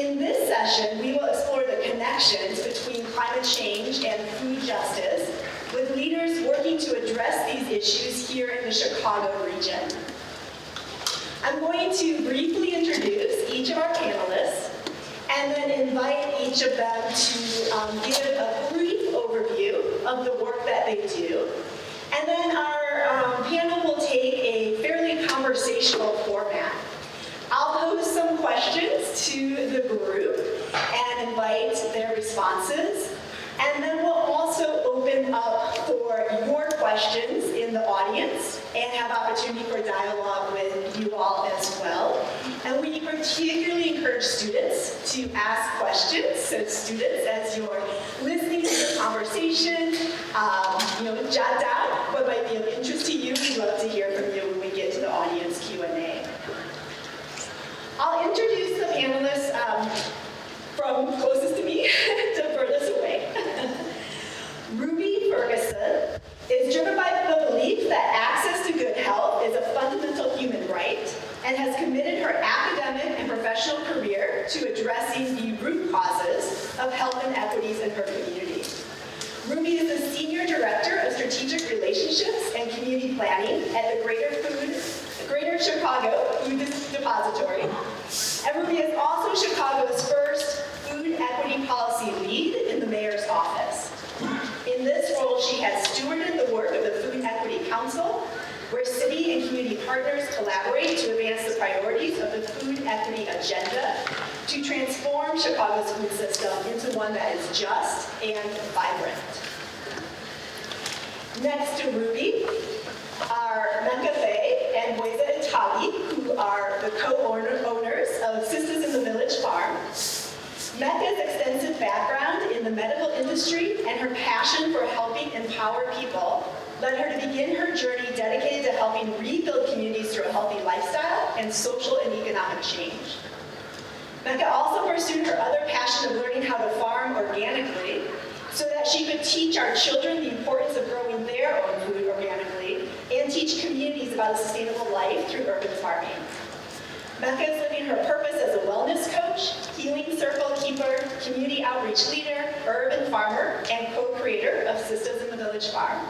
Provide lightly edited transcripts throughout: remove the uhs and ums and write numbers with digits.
In this session, we will explore the connections between climate change and food justice, with leaders working to address these issues here in the Chicago region. I'm going to briefly introduce each of our panelists and then invite each of them to give a brief overview of the work that they do. And then our panel will take a fairly conversational format. I'll pose some questions to the group and invite their responses. And then we'll also open up for your questions in the audience and have opportunity for dialogue with you all as well. And we particularly encourage students to ask questions. So students, as you're listening to the conversation, jot down what might be of interest to you. We'd love to hear from you when we get to the audience Q&A. I'll introduce the panelists from closest to me to furthest away. Ruby Ferguson is driven by the belief that access to good health is a fundamental human right and has committed her academic and professional career to addressing the root causes of health inequities in her community. Ruby is the Senior Director of Strategic Relationships and Community Planning at the Greater Chicago Food Depository. And Ruby is also Chicago's first food equity policy lead in the mayor's office. In this role, she has stewarded the work of the Food Equity Council, where city and community partners collaborate to advance the priorities of the food equity agenda to transform Chicago's food system into one that is just and vibrant. Next to Ruby are Mecca Faye and Weza Itagi, who are the co-owners of Sisters in the Village Farm. Mecca's extensive background in the medical industry and her passion for helping empower people led her to begin her journey dedicated to helping rebuild communities through a healthy lifestyle and social and economic change. Mecca also pursued her other passion of learning how to farm organically so that she could teach our children the importance of growing their own food organically and teach communities about a sustainable life through urban farming. Mecca is living her purpose as a wellness coach, healing circle keeper, community outreach leader, urban farmer, and co-creator of Sisters in the Village Farm.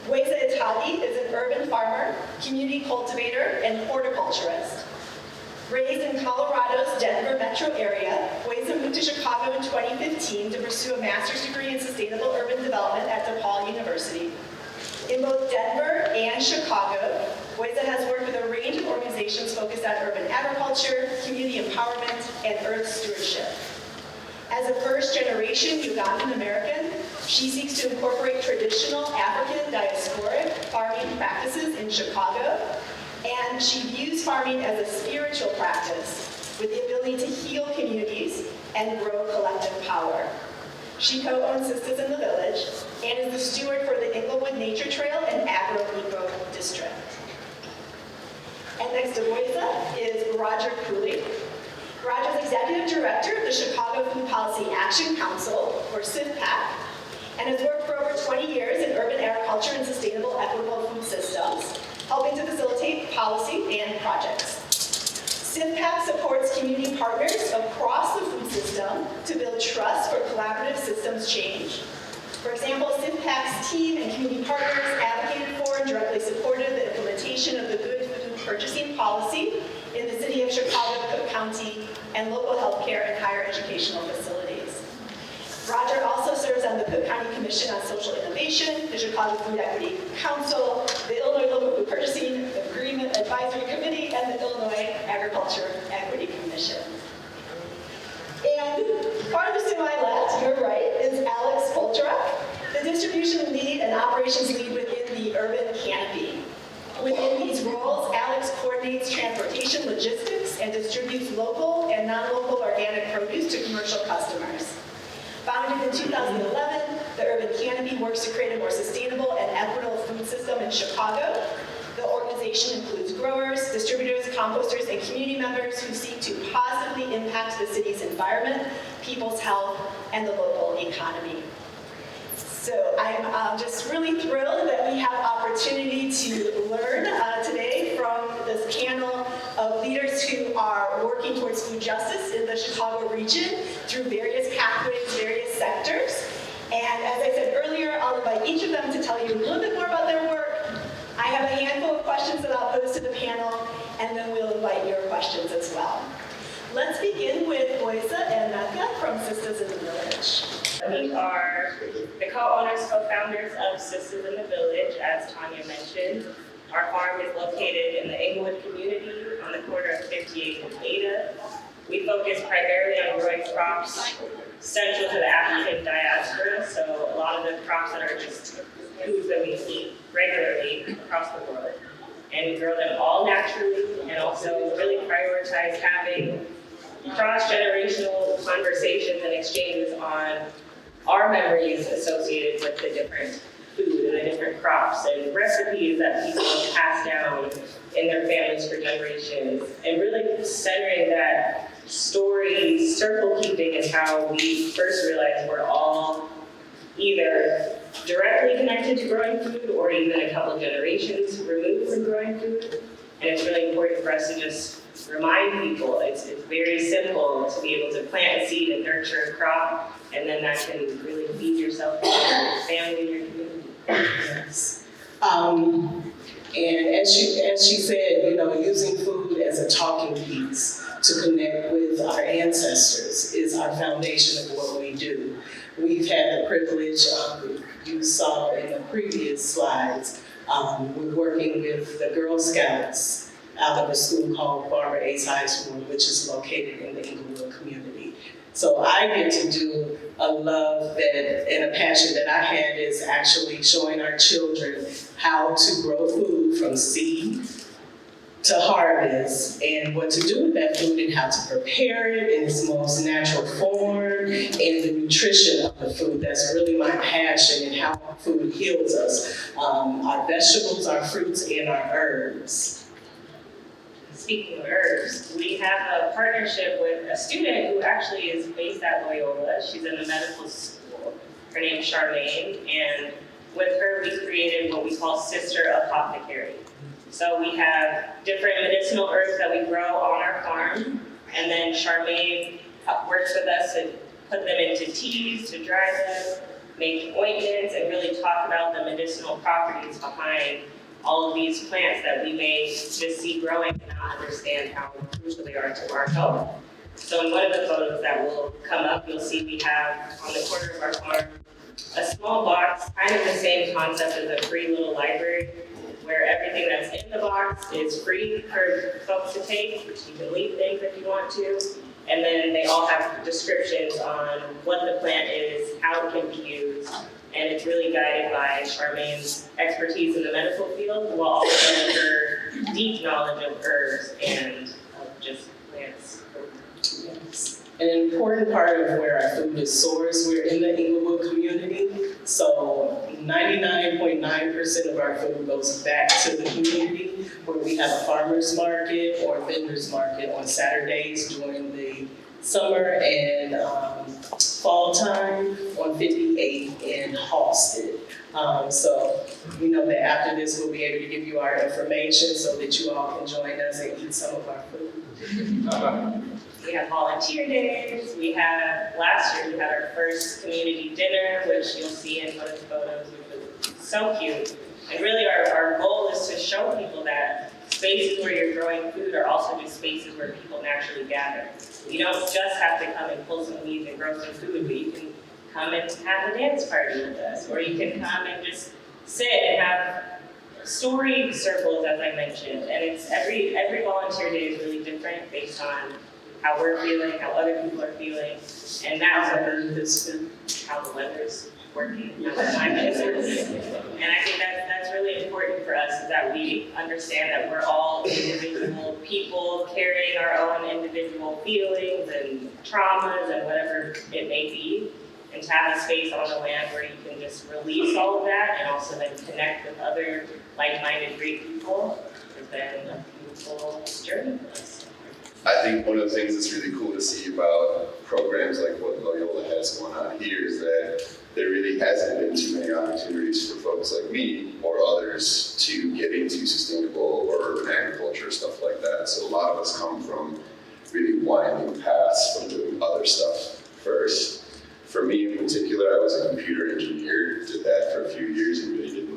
Weza Itagi is an urban farmer, community cultivator, and horticulturist. Raised in Colorado's Denver metro area, Weza moved to Chicago in 2015 to pursue a master's degree in sustainable urban development at DePaul University. In both Denver and Chicago, Weza has worked with a range of organizations focused on urban agriculture, community empowerment, and earth stewardship. As a first-generation Ugandan American, she seeks to incorporate traditional African diasporic farming practices in Chicago, and she views farming as a spiritual practice with the ability to heal communities and grow collective power. She co-owns Sisters in the Village and is the steward for the Inglewood Nature Trail and Agro-Eco District. And next to Weza is Roger Cooley. Roger is Executive Director of the Chicago Food Policy Action Council, or CFPAC, and has worked for over 20 years in urban agriculture and sustainable equitable food systems, helping to facilitate policy and projects. CFPAC supports community partners across the food system to build trust for collaborative systems change. For example, CFPAC's team and community partners advocated for and directly supported the implementation of the Good Food Purchasing Policy in the city of Chicago, Cook County, and local healthcare and higher educational facilities. Roger also serves on the Cook County Commission on Social Innovation, the Chicago Food Equity Council, the Illinois Local Food Purchasing Agreement Advisory Committee, and the Illinois Agriculture Equity Commission. And farthest to my left, your right, is Alex Poltrak, the distribution lead and operations lead within the Urban Canopy. Within these roles, Alex coordinates transportation logistics and distributes local and non-local organic produce to commercial customers. Founded in 2011, the Urban Canopy works to create a more sustainable and equitable food system in Chicago. The organization includes growers, distributors, composters, and community members who seek to positively impact the city's environment, people's health, and the local economy. So I'm just really thrilled that we have opportunity to learn today from this panel of leaders who are working towards food justice invite each of them to tell you a little bit more about their work. I have a handful of questions that I'll pose to the panel, and then we'll invite your questions as well. Let's begin with Boisa and Nathia from Sisters in the Village. We are the co-owners, co-founders of Sisters in the Village, as Tanya mentioned. Our farm is located in the Inglewood community on the corner of 58th and Ada. We focus primarily on growing crops central to the African diaspora, so a lot of the crops that are just foods that we eat regularly across the world. And we grow them all naturally, and also really prioritize having cross-generational conversations and exchanges on our memories associated with the different food and the different crops and recipes that people have passed down in their families for generations. And really centering that story, circle keeping is how we first realized we're all either directly connected to growing food or even a couple generations removed from growing food. And it's really important for us to just remind people it's very simple to be able to plant a seed and nurture a crop, and then that can really feed yourself and your family and your community. Yes. And as she said, using food as a talking piece to connect with our ancestors is our foundation of what we do. We've had the privilege, you saw in the previous slides, we're working with the Girl Scouts out of a school called Barbara Ace High School, which is located in the Inglewood community. So I get to do a love that and a passion that I had is actually showing our children how to grow food from seed to harvest and what to do with that food and how to prepare it in its most natural form and the nutrition of the food. That's really my passion and how food heals us. Our vegetables, our fruits, and our herbs. Speaking of herbs, we have a partnership with a student who actually is based at Loyola. She's in the medical school. Her name's Charmaine, and with her we created what we call Sister Apothecary. So we have different medicinal herbs that we grow on our farm, and then Charmaine works with us to put them into teas, to dry them, make ointments, and really talk about the medicinal properties behind all of these plants that we may just see growing and not understand how crucial they are to our health. So in one of the photos that will come up, you'll see we have on the corner of our farm a small box, kind of the same concept as a free little library, where everything that's in the box is free for folks to take. You can leave things if you want to. And then they all have descriptions on what the plant is, how it can be used, and it's really guided by Charmaine's expertise in the medical field, while also her deep knowledge of herbs and of just plants. Yes. An important part of where our food is sourced, we're in the Inglewood community, so 99.9% of our food goes back to the community, where we have a farmer's market or vendor's market on Saturdays during the summer and fall time on 58 in Halsted. So we know that after this we'll be able to give you our information so that you all can join us and eat some of our food. We have volunteer days. Last year we had our first community dinner, which you'll see in one of the photos, which was so cute. And really our goal is to show people that spaces where you're growing food are also just spaces where people naturally gather. You don't just have to come and pull some weeds and grow some food, but you can come and have a dance party with us, or you can come and just sit and have story circles, as I mentioned. And it's every volunteer day is really different based on how we're feeling, how other people are feeling, and that's how the weather's working, how the climate is working. And I think that's really important for us, is that we understand that we're all individual people carrying our own individual feelings and traumas and whatever it may be. And to have a space on the land where you can just release all of that and also then connect with other like-minded great people has been a beautiful journey for us. I think one of the things that's really cool to see about programs like what Loyola has going on here is that there really hasn't been too many opportunities for folks like me or others to get into sustainable or urban agriculture, stuff like that. So a lot of us come from really winding paths from doing other stuff first. For me in particular, I was a computer engineer, did that for a few years and really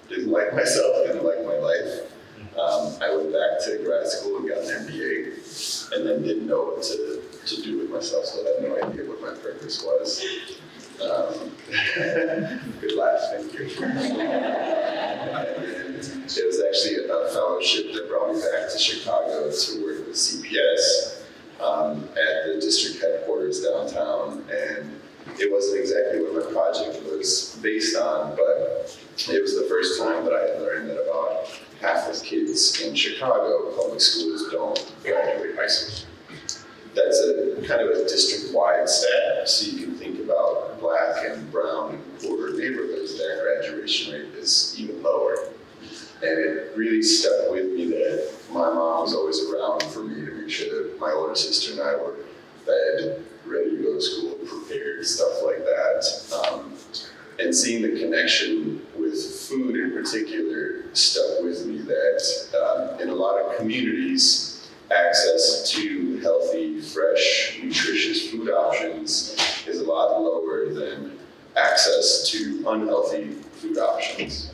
didn't like myself, didn't like my life. I went back to grad school and got an MBA, and then didn't know what to do with myself, so I had no idea what my purpose was. Good laugh, thank you. And it was actually a fellowship that brought me back to Chicago to work with CPS at the district headquarters downtown, and it wasn't exactly what my project was based on, but it was the first time that I had learned that about half of kids in Chicago public schools don't graduate high school. That's a kind of a district-wide stat, so you can think about Black and brown and poorer neighborhoods, that graduation rate is even lower. And it really stuck with me that my mom was always around for me to make sure that my older sister and I were fed, ready to go to school, prepared, stuff like that. And seeing the connection with food in particular stuck with me that in a lot of communities, access to healthy, fresh, nutritious food options is a lot lower than access to unhealthy food options.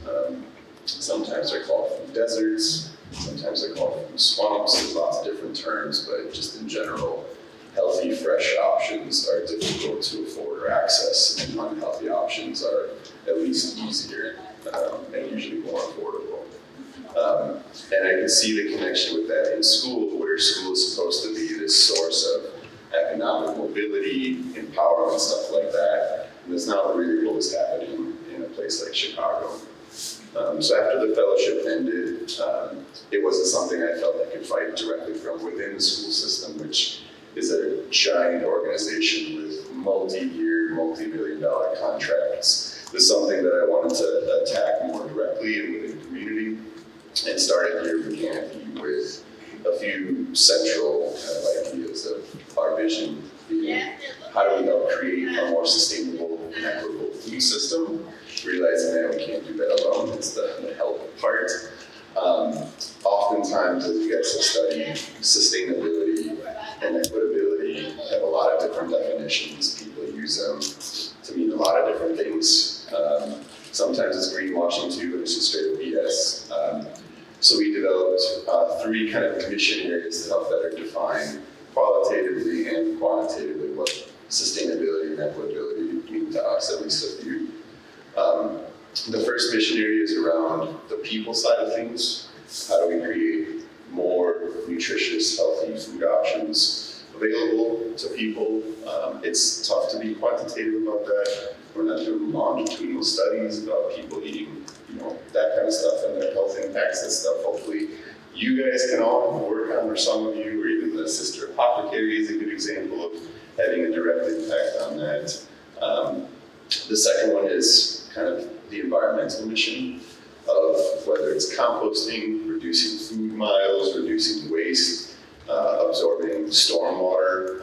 Sometimes they're called food deserts, sometimes they're called food swamps, there's lots of different terms, but just in general, healthy, fresh options are difficult to afford or access, and unhealthy options are at least easier and usually more affordable. And I can see the connection with that in school, where school is supposed to be this source of economic mobility, empowerment, stuff like that. And that's not really what was happening in a place like Chicago. So after the fellowship ended, it wasn't something I felt I could fight directly from within the school system, which is a giant organization with multi-year, multi-million-dollar contracts. This is something that I wanted to attack more directly and within the community, and started here organically with a few central kind of ideas of our vision being how do we help create a more sustainable and equitable food system, realizing that we can't do that alone, it's the help part. Oftentimes as we get to study sustainability and equitability have a lot of different definitions. People use them to mean a lot of different things. Sometimes it's greenwashing too, and it's just straight up BS. So we developed 3 kind of mission areas to help better define qualitatively and quantitatively what sustainability and equitability mean to us, at least a few. The first mission area is around the people side of things. How do we create more nutritious, healthy food options available to people? It's tough to be quantitative about that. We're not doing longitudinal studies about people eating, that kind of stuff and their health impacts and stuff. Hopefully you guys can all work on, or some of you, or even the Sister Apothecary is a good example of having a direct impact on that. The second one is kind of the environmental mission of whether it's composting, reducing food miles, reducing waste, absorbing stormwater.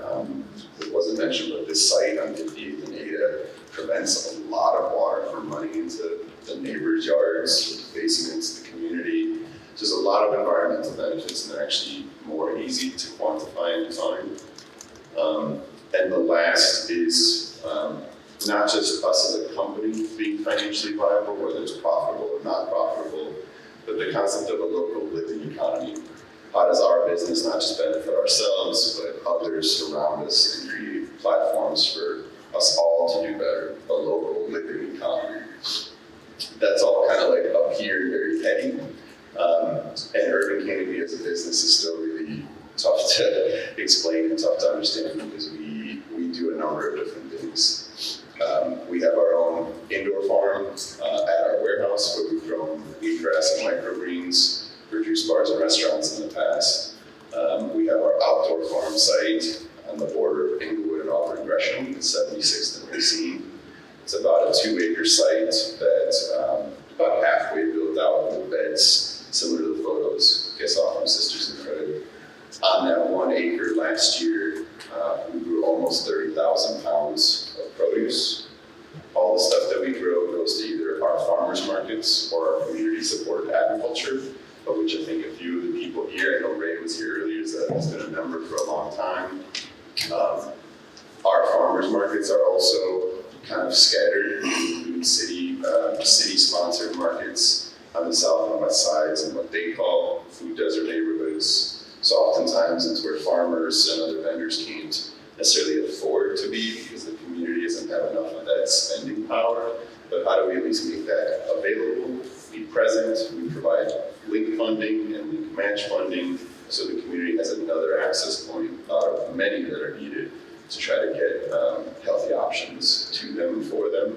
It wasn't mentioned, but this site on 58th and Ada prevents a lot of water from running into the neighbors' yards, the basements, the community. So there's a lot of environmental benefits, and they're actually more easy to quantify and define. And the last is not just us as a company being financially viable, whether it's profitable or not profitable, but the concept of a local living economy. How does our business not just benefit ourselves, but others around us, and create platforms for us all to do better, a local living economy? That's all kind of like up here, very heady. And urban canopy as a business is still really tough to explain and tough to understand, because we do a number of different things. We have our own indoor farm at our warehouse, where we've grown wheatgrass and microgreens for juice bars and restaurants in the past. We have our outdoor farm site on the border of Inglewood and Auburn Gresham, at 76th and Racine. It's about a 2-acre site that's about halfway built out with beds, similar to the photos I saw from Sisters in Credit. On that 1 acre last year, we grew almost 30,000 pounds of produce. All the stuff that we grow goes to either our farmers markets or our community-supported agriculture, of which I think a few of the people here, I know Ray was here earlier, has been a member for a long time. Our farmers markets are also kind of scattered, include city-sponsored markets on the south and west sides and what they call food desert neighborhoods. So oftentimes it's where farmers and other vendors can't necessarily afford to be because the community doesn't have enough of that spending power. But how do we at least make that available, be present? We provide link funding and link match funding so the community has another access point out of many that are needed to try to get healthy options to them and for them.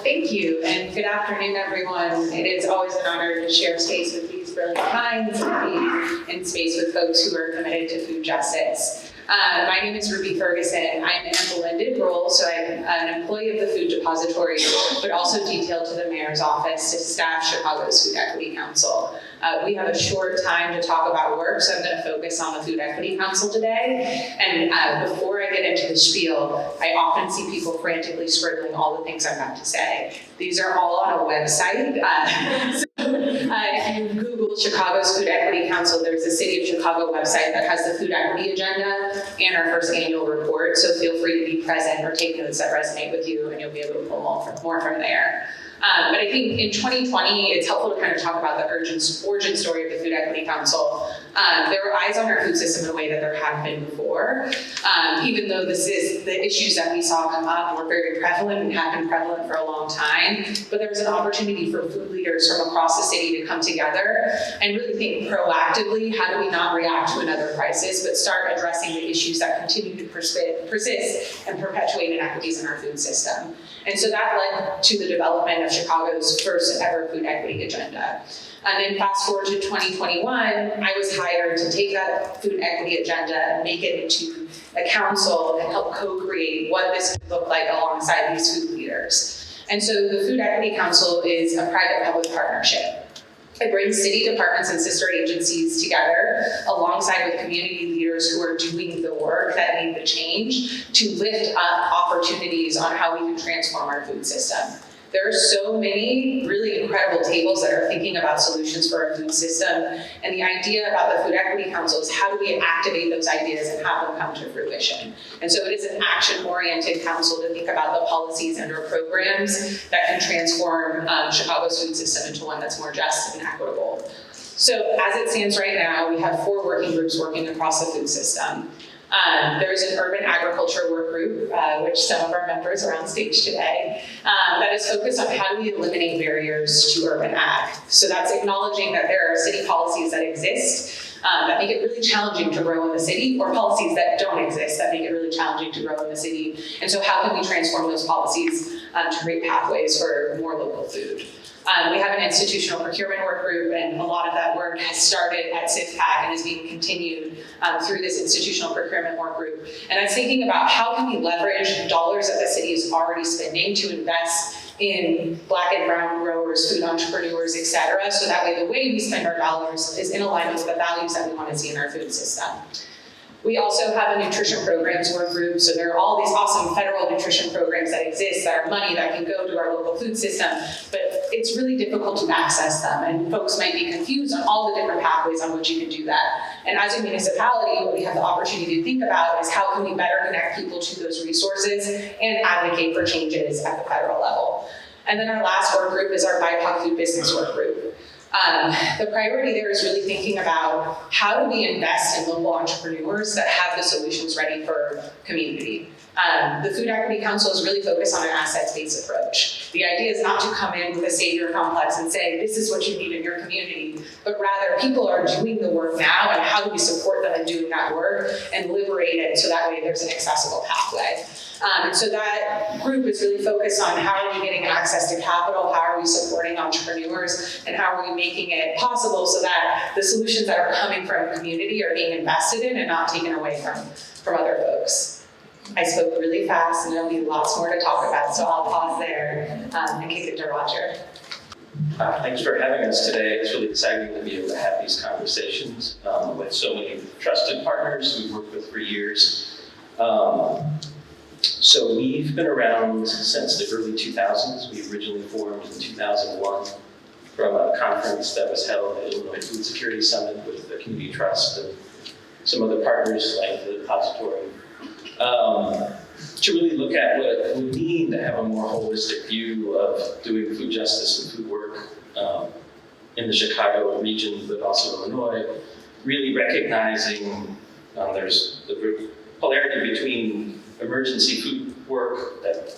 Thank you, and good afternoon, everyone. It is always an honor to share space with these brilliant minds and be in space with folks who are committed to food justice. My name is Ruby Ferguson. I'm in a blended role, so I'm an employee of the Food Depository, but also detailed to the Mayor's Office to staff Chicago's Food Equity Council. We have a short time to talk about work, so I'm going to focus on the Food Equity Council today. And before I get into the spiel, I often see people frantically scribbling all the things I'm about to say. These are all on a website. If you Google Chicago's Food Equity Council, there's a City of Chicago website that has the food equity agenda and our first annual report, so feel free to be present or take notes that resonate with you, and you'll be able to pull more from there. But I think in 2020, it's helpful to kind of talk about the origin story of the Food Equity Council. There were eyes on our food system in a way that there hadn't been before. Even though the issues that we saw come up were very prevalent and have been prevalent for a long time, but there was an opportunity for food leaders from across the city to come together and really think proactively, how do we not react to another crisis, but start addressing the issues that continue to persist and perpetuate inequities in our food system. And so that led to the development of Chicago's first ever food equity agenda. And then fast forward to 2021, I was hired to take that food equity agenda and make it into a council and help co-create what this could look like alongside these food leaders. And so the Food Equity Council is a private-public partnership. It brings city departments and sister agencies together alongside with community leaders who are doing the work that need the change to lift up opportunities on how we can transform our food system. There are so many really incredible tables that are thinking about solutions for our food system. And the idea about the Food Equity Council is how do we activate those ideas and have them come to fruition. And so it is an action-oriented council to think about the policies and or programs that can transform Chicago's food system into one that's more just and equitable. So as it stands right now, we have 4 working groups working across the food system. There's an urban agriculture work group, which some of our members are on stage today, that is focused on how do we eliminate barriers to urban ag. So that's acknowledging that there are city policies that exist that make it really challenging to grow in the city, or policies that don't exist that make it really challenging to grow in the city. And so how can we transform those policies to create pathways for more local food? We have an institutional procurement work group, and a lot of that work has started at CIFPAC and is being continued through this institutional procurement work group. And that's thinking about how can we leverage dollars that the city is already spending to invest in Black and brown growers, food entrepreneurs, et cetera, so that way the way we spend our dollars is in alignment with the values that we want to see in our food system. We also have a nutrition programs work group, so there are all these awesome federal nutrition programs that exist that are money that can go to our local food system, but it's really difficult to access them, and folks might be confused on all the different pathways on which you can do that. And as a municipality, what we have the opportunity to think about is how can we better connect people to those resources and advocate for changes at the federal level. And then our last work group is our BIPOC food business work group. The priority there is really thinking about how do we invest in local entrepreneurs that have the solutions ready for community. The Food Equity Council is really focused on an assets-based approach. The idea is not to come in with a savior complex and say, this is what you need in your community, but rather people are doing the work now, and how do we support them in doing that work and liberate it so that way there's an accessible pathway. And so that group is really focused on how are we getting access to capital, how are we supporting entrepreneurs, and how are we making it possible so that the solutions that are coming from community are being invested in and not taken away from other folks. I spoke really fast, and there'll be lots more to talk about, so I'll pause there and kick it to Roger. Thanks for having us today. It's really exciting to be able to have these conversations with so many trusted partners we've worked with for years. So we've been around since the early 2000s. We originally formed in 2001 from a conference that was held at Illinois Food Security Summit with the Community Trust and some other partners like the Depository. to really look at what it would mean to have a more holistic view of doing food justice and food work in the Chicago region, but also Illinois, really recognizing there's the polarity between emergency food work that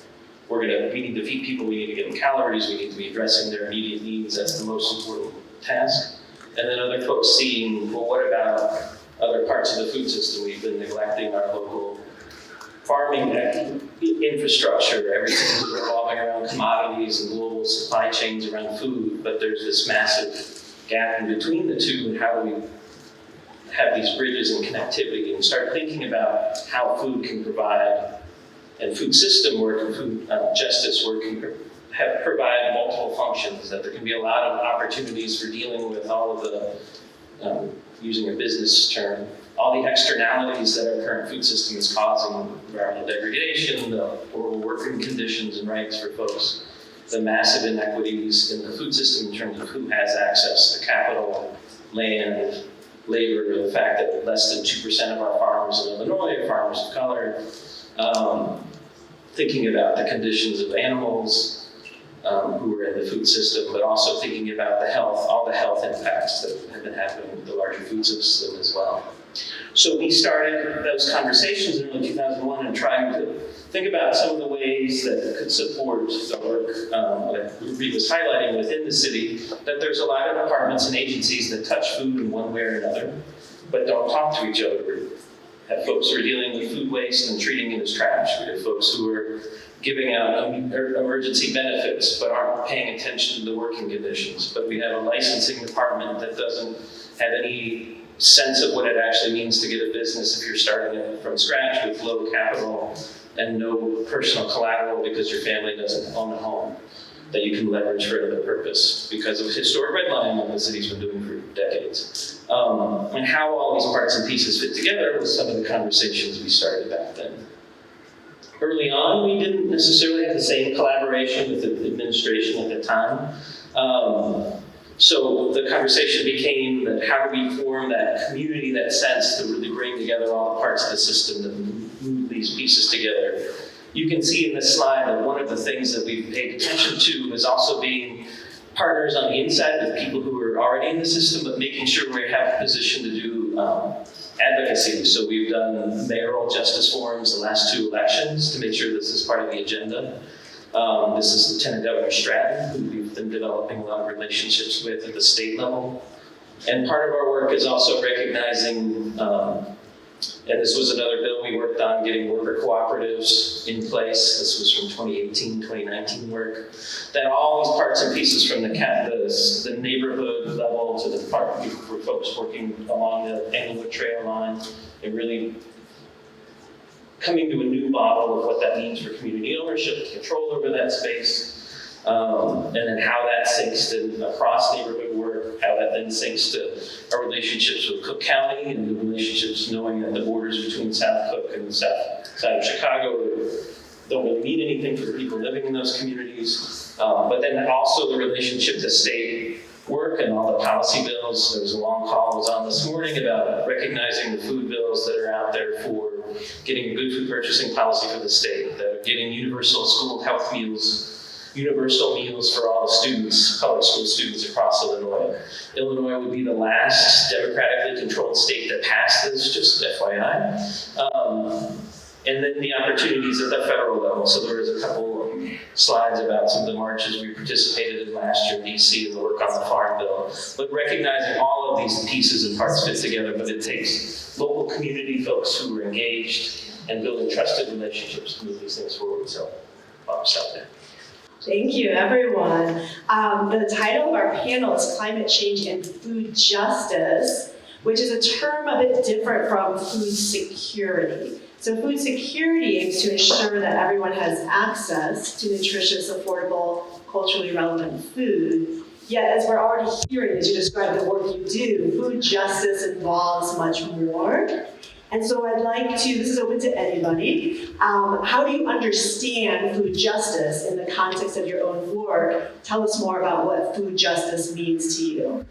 we need to feed people, we need to give them calories, we need to be addressing their immediate needs, that's the most important task. And then other folks seeing, well, what about other parts of the food system? We've been neglecting our local farming infrastructure, everything's revolving around commodities and global supply chains around food, but there's this massive gap in between the two, and how do we have these bridges and connectivity and start thinking about how food can provide, and food system work and food justice work can provide multiple functions, that there can be a lot of opportunities for dealing with all of the, using a business term, all the externalities that our current food system is causing, environmental degradation, the horrible working conditions and rights for folks, the massive inequities in the food system in terms of who has access to capital, land, labor, the fact that less than 2% of our farmers in Illinois are farmers of color, thinking about the conditions of animals who are in the food system, but also thinking about the health, all the health impacts that have been happening with the larger food system as well. So we started those conversations in early 2001 and trying to think about some of the ways that could support the work that Ruby was highlighting within the city, that there's a lot of departments and agencies that touch food in one way or another, but don't talk to each other. We have folks who are dealing with food waste and treating it as trash. We have folks who are giving out emergency benefits but aren't paying attention to the working conditions. But we have a licensing department that doesn't have any sense of what it actually means to get a business if you're starting it from scratch with low capital and no personal collateral because your family doesn't own a home that you can leverage for another purpose because of historic redlining that the city's been doing for decades. And how all these parts and pieces fit together was some of the conversations we started back then. Early on, we didn't necessarily have the same collaboration with the administration at the time. So the conversation became that how do we form that community, that sense to really bring together all the parts of the system that move these pieces together. You can see in this slide that one of the things that we've paid attention to is also being partners on the inside with people who are already in the system, but making sure we have a position to do advocacy. So we've done mayoral justice forums the last 2 elections to make sure this is part of the agenda. This is Lieutenant Governor Stratton, who we've been developing a lot of relationships with at the state level. And part of our work is also recognizing, and this was another bill we worked on, getting worker cooperatives in place. This was from 2018, 2019 work. That all these parts and pieces from the neighborhood level to the part for folks working along the Englewood Trail line and really coming to a new model of what that means for community ownership, control over that space, and then how that sinks to across neighborhood work, how that then sinks to our relationships with Cook County and the relationships knowing that the borders between South Cook and the south side of Chicago don't really mean anything for the people living in those communities, but then also the relationship to state work and all the policy bills. There was a long call I was on this morning about recognizing the food bills that are out there for getting a good food purchasing policy for the state, that are getting universal school health meals, universal meals for all the students, public school students across Illinois. Illinois would be the last democratically controlled state that passed this, just FYI. And then the opportunities at the federal level. So there was a couple slides about some of the marches we participated in last year in DC and the work on the Farm Bill. But recognizing all of these pieces and parts fit together, but it takes local community folks who are engaged and building trusted relationships to move these things forward. So I'll stop there. Thank you, everyone. The title of our panel is Climate Change and Food Justice, which is a term a bit different from food security. So food security aims to ensure that everyone has access to nutritious, affordable, culturally relevant food. Yet, as we're already hearing as you describe the work you do, food justice involves much more. And so I'd like to, this is open to anybody, how do you understand food justice in the context of your own work? Tell us more about what food justice means to you.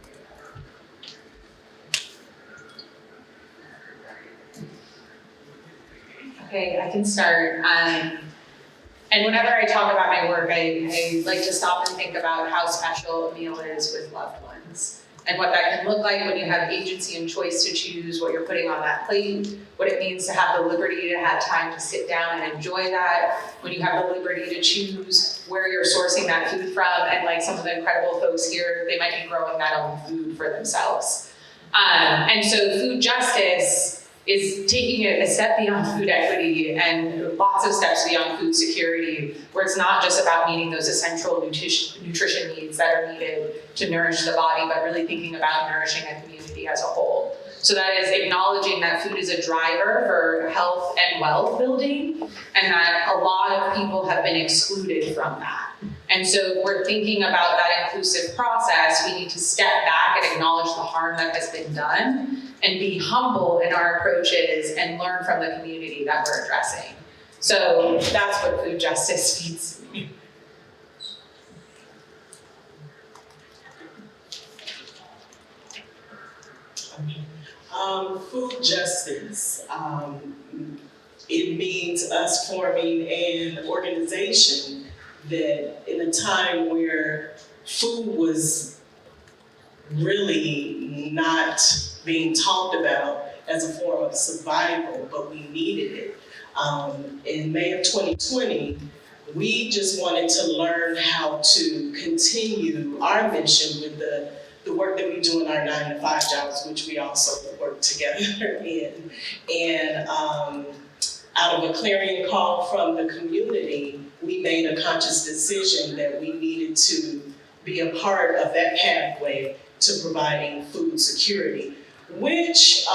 Okay, I can start. And whenever I talk about my work, I like to stop and think about how special a meal is with loved ones. And what that can look like when you have agency and choice to choose what you're putting on that plate, what it means to have the liberty to have time to sit down and enjoy that, when you have the liberty to choose where you're sourcing that food from, and like some of the incredible folks here, they might be growing that own food for themselves. And so food justice is taking it a step beyond food equity and lots of steps beyond food security, where it's not just about meeting those essential nutrition needs that are needed to nourish the body, but really thinking about nourishing a community as a whole. So that is acknowledging that food is a driver for health and wealth building, and that a lot of people have been excluded from that. And so if we're thinking about that inclusive process, we need to step back and acknowledge the harm that has been done and be humble in our approaches and learn from the community that we're addressing. So that's what food justice means to me. Food justice, it means us forming an organization that in a time where food was really not being talked about as a form of survival, but we needed it. In May of 2020, we just wanted to learn how to continue our mission with the work that we do in our 9-to-5 jobs, which we also work together in. And out of a clarion call from the community, we made a conscious decision that we needed to be a part of that pathway to providing food security, which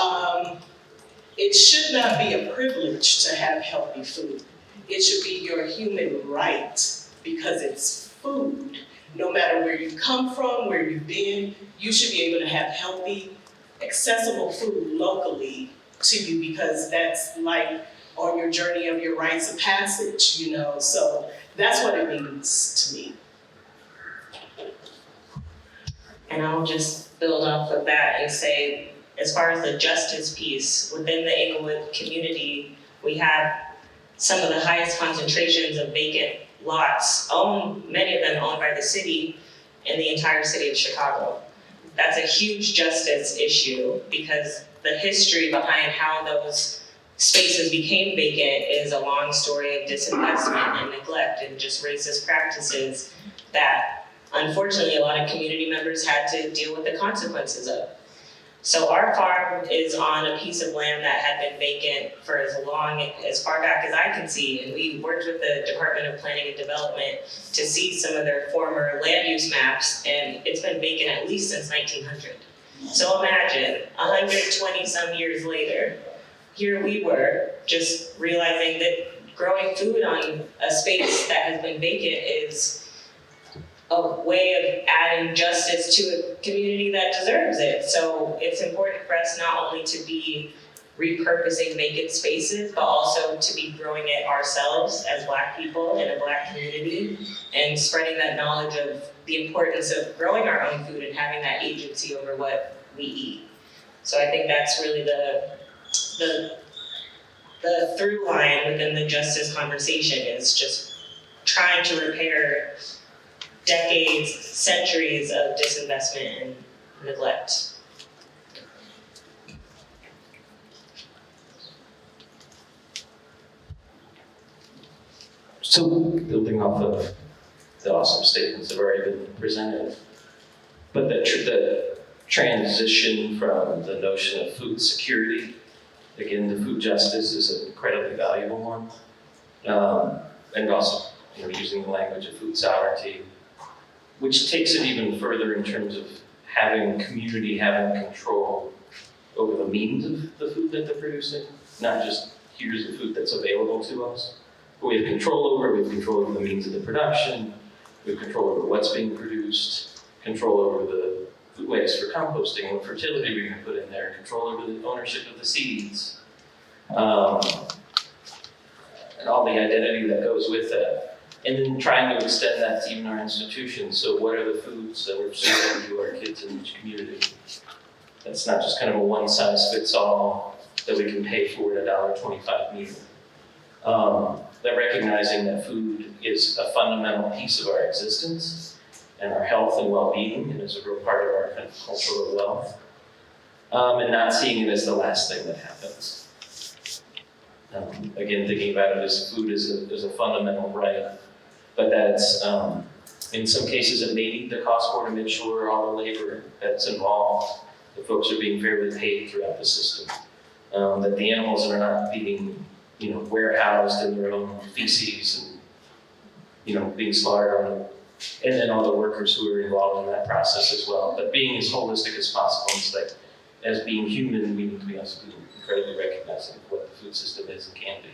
it should not be a privilege to have healthy food. It should be your human right because it's food. No matter where you come from, where you've been, you should be able to have healthy, accessible food locally to you, because that's like on your journey of your rites of passage, you know? So that's what it means to me. And I'll just build off of that and say, as far as the justice piece, within the Inglewood community, we have some of the highest concentrations of vacant lots, many of them owned by the city, in the entire city of Chicago. That's a huge justice issue because the history behind how those spaces became vacant is a long story of disinvestment and neglect and just racist practices that unfortunately a lot of community members had to deal with the consequences of. So our farm is on a piece of land that had been vacant for as far back as I can see, and we worked with the Department of Planning and Development to see some of their former land use maps, and it's been vacant at least since 1900. So imagine, 120 some years later, here we were just realizing that growing food on a space that has been vacant is a way of adding justice to a community that deserves it. So it's important for us not only to be repurposing vacant spaces, but also to be growing it ourselves as Black people in a Black community and spreading that knowledge of the importance of growing our own food and having that agency over what we eat. So I think that's really the through line within the justice conversation is just trying to repair decades, centuries of disinvestment and neglect. So building off of the awesome statements that have already been presented, but the transition from the notion of food security, again, the food justice is an incredibly valuable one, and also using the language of food sovereignty, which takes it even further in terms of having community having control over the means of the food that they're producing, not just here's the food that's available to us. But we have control over it, we have control over the means of the production, we have control over what's being produced, control over the food waste for composting and what fertility we can put in there, control over the ownership of the seeds, and all the identity that goes with that. And then trying to extend that to even our institutions. So what are the foods that we're serving to our kids in each community? That's not just kind of a one-size-fits-all that we can pay for at $1.25 meal. That recognizing that food is a fundamental piece of our existence and our health and well-being, and is a real part of our kind of cultural wealth, and not seeing it as the last thing that happens. Again, thinking about it as food is a fundamental right, but that's, in some cases, it may need the cost more to make sure all the labor that's involved, the folks are being fairly paid throughout the system, that the animals are not being warehoused in their own feces and, being slaughtered on, and then all the workers who are involved in that process as well. But being as holistic as possible, it's like, as being human, we need to be also incredibly recognizing of what the food system is and can be.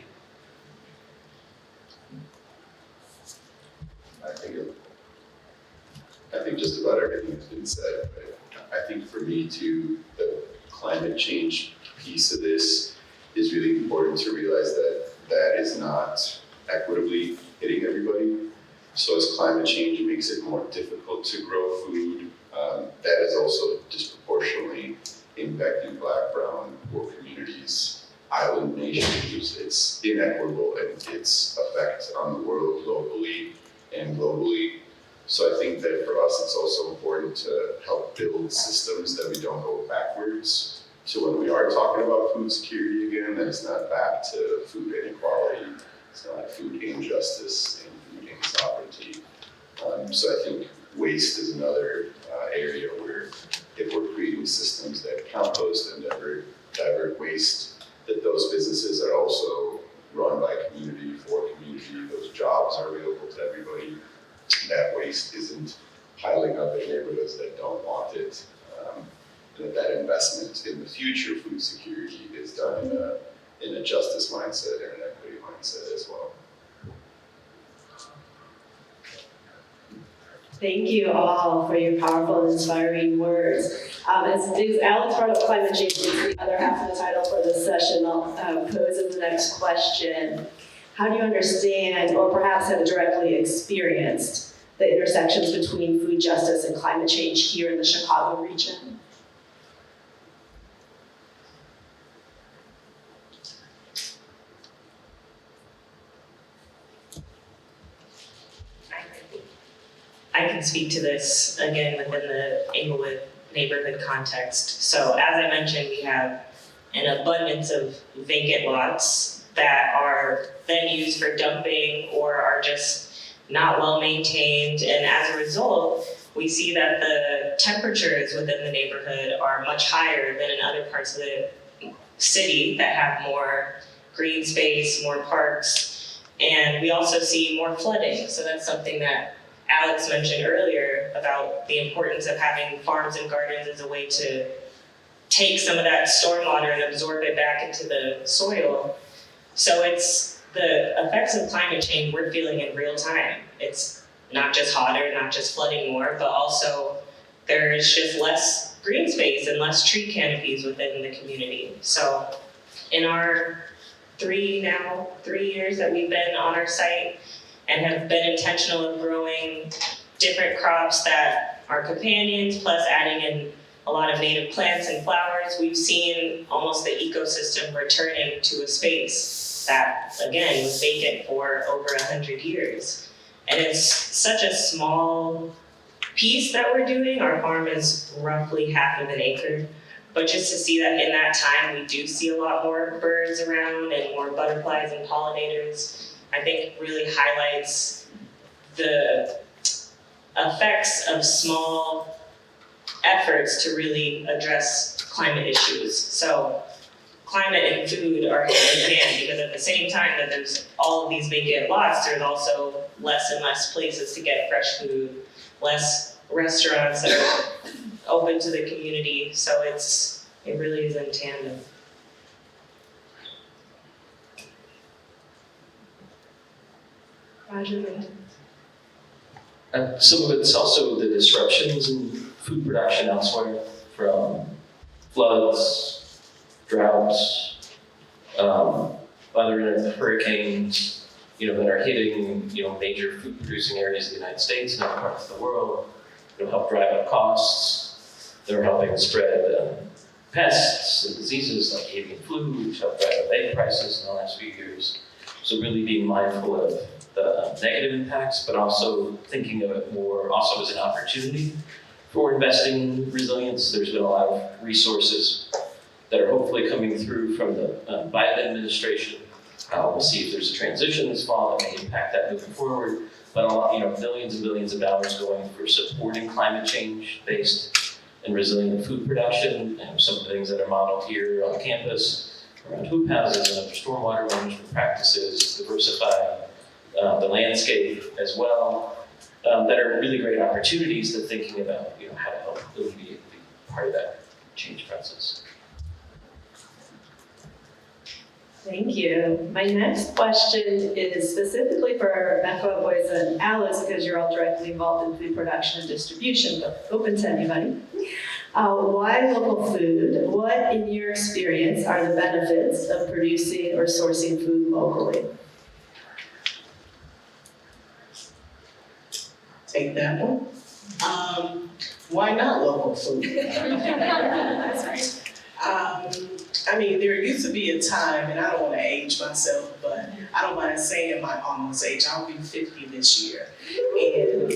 I think just about everything has been said, but I think for me too, the climate change piece of this is really important to realize that that is not equitably hitting everybody. So as climate change makes it more difficult to grow food, that is also disproportionately impacting Black, brown, poor communities, island nations. It's inequitable in its effect on the world locally and globally. So I think that for us, it's also important to help build systems that we don't go backwards. So when we are talking about food security again, that it's not back to food inequality, it's not food injustice and food insovereignty. So I think waste is another area where if we're creating systems that compost and divert waste, that those businesses are also run by community for community, those jobs are available to everybody. That waste isn't piling up in neighborhoods that don't want it. And that investment in the future food security is done in a justice mindset and an equity mindset as well. Thank you all for your powerful and inspiring words. As Alex brought up climate change, it's the other half of the title for this session. I'll pose as the next question. How do you understand, or perhaps have directly experienced, the intersections between food justice and climate change here in the Chicago region? I can speak to this again within the Englewood neighborhood context. So as I mentioned, we have an abundance of vacant lots that are then used for dumping or are just not well maintained. And as a result, we see that the temperatures within the neighborhood are much higher than in other parts of the city that have more green space, more parks. And we also see more flooding. So that's something that Alex mentioned earlier about the importance of having farms and gardens as a way to take some of that stormwater and absorb it back into the soil. So it's the effects of climate change we're feeling in real time. It's not just hotter, not just flooding more, but also there's just less green space and less tree canopies within the community. So in our 3 years that we've been on our site, and have been intentional of growing different crops that are companions, plus adding in a lot of native plants and flowers, we've seen almost the ecosystem returning to a space that, again, was vacant for over 100 years. And it's such a small piece that we're doing. Our farm is roughly half of an acre. But just to see that in that time, we do see a lot more birds around and more butterflies and pollinators, I think really highlights the effects of small efforts to really address climate issues. So climate and food are hand in hand, because at the same time that there's all of these vacant lots, there's also less and less places to get fresh food, less restaurants that are open to the community. So it really is in tandem. Some of it's also the disruptions in food production elsewhere, from floods, droughts, other hurricanes, that are hitting, major food producing areas of the United States and other parts of the world. It'll help drive up costs. They're helping spread pests and diseases like avian flu, which help drive up egg prices in the last few years. So really being mindful of the negative impacts, but also thinking of it more also as an opportunity for investing in resilience. There's been a lot of resources that are hopefully coming through from the Biden administration. We'll see if there's a transition this fall that may impact that moving forward. But a lot, billions and billions of dollars going for supporting climate change-based and resilient food production, and some of the things that are modeled here on campus around hoop houses and other stormwater management practices, diversifying the landscape as well, that are really great opportunities to thinking about how to help alleviate be part of that change process. Thank you. My next question is specifically for Mecca, Boys, and Alice, because you're all directly involved in food production and distribution, but open to anybody. Why local food? What, in your experience, are the benefits of producing or sourcing food locally? Take that one. Why not local food? There used to be a time, and I don't want to age myself, but I don't mind saying my almost age. I'll be 50 this year. And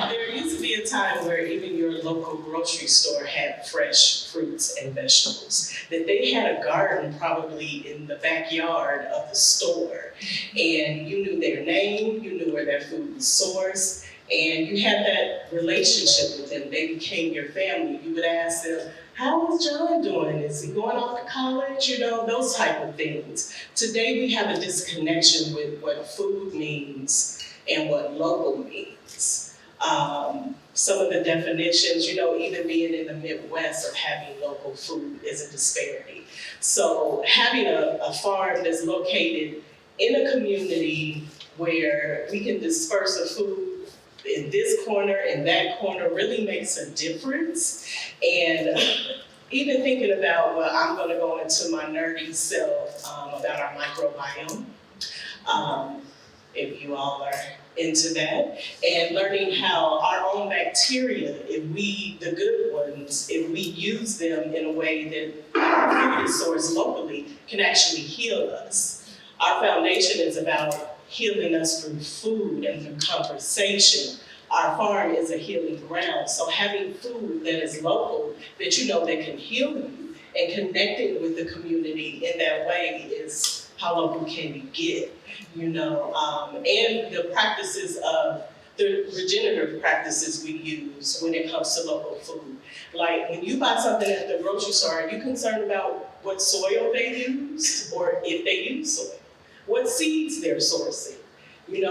there used to be a time where even your local grocery store had fresh fruits and vegetables. That they had a garden probably in the backyard of the store. And you knew their name, you knew where their food was sourced, and you had that relationship with them. They became your family. You would ask them, how is John doing? Is he going off to college? Those type of things. Today we have a disconnection with what food means and what local means. Some of the definitions, even being in the Midwest of having local food is a disparity. So having a farm that's located in a community where we can disperse the food in this corner and that corner really makes a difference. And even thinking about, I'm going to go into my nerdy self about our microbiome, if you all are into that, and learning how our own bacteria, the good ones, if we use them in a way that our food is sourced locally, can actually heal us. Our foundation is about healing us through food and through conversation. Our farm is a healing ground. So having food that is local, that that can heal you, and connecting with the community in that way is how local can you get, and the practices of the regenerative practices we use when it comes to local food. Like when you buy something at the grocery store, are you concerned about what soil they used or if they use soil? What seeds they're sourcing?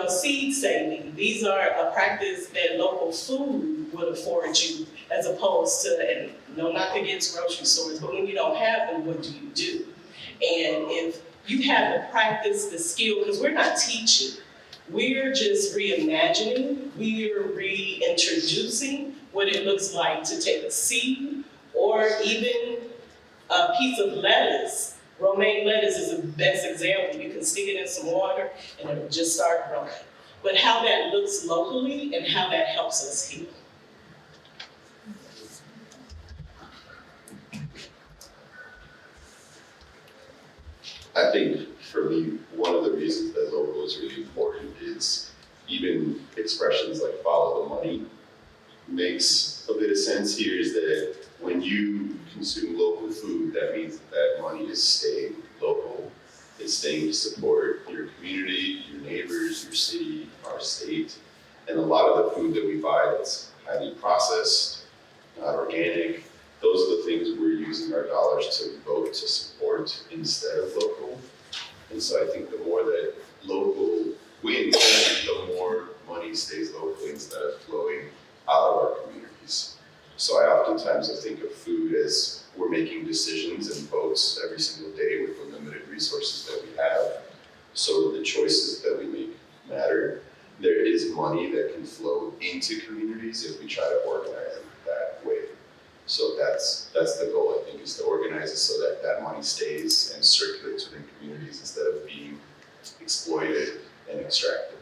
Seed saving. These are a practice that local food would afford you as opposed to, and no knock against grocery stores, but when you don't have them, what do you do? And if you have the practice, the skill, because we're not teaching, we're just reimagining, we're reintroducing what it looks like to take a seed or even a piece of lettuce. Romaine lettuce is the best example. You can stick it in some water and it'll just start growing. But how that looks locally and how that helps us heal. I think for me, one of the reasons that local is really important is even expressions like follow the money makes a bit of sense here, is that when you consume local food, that means that money is staying local. It's staying to support your community, your neighbors, your city, our state. And a lot of the food that we buy that's highly processed, not organic, those are the things we're using our dollars to vote to support instead of local. And so I think the more that local wins, the more money stays locally instead of flowing out of our communities. So I oftentimes think of food as we're making decisions and votes every single day with the limited resources that we have. So the choices that we make matter. There is money that can flow into communities if we try to organize it that way. So that's the goal, I think, is to organize it so that that money stays and circulates within communities instead of being exploited and extracted.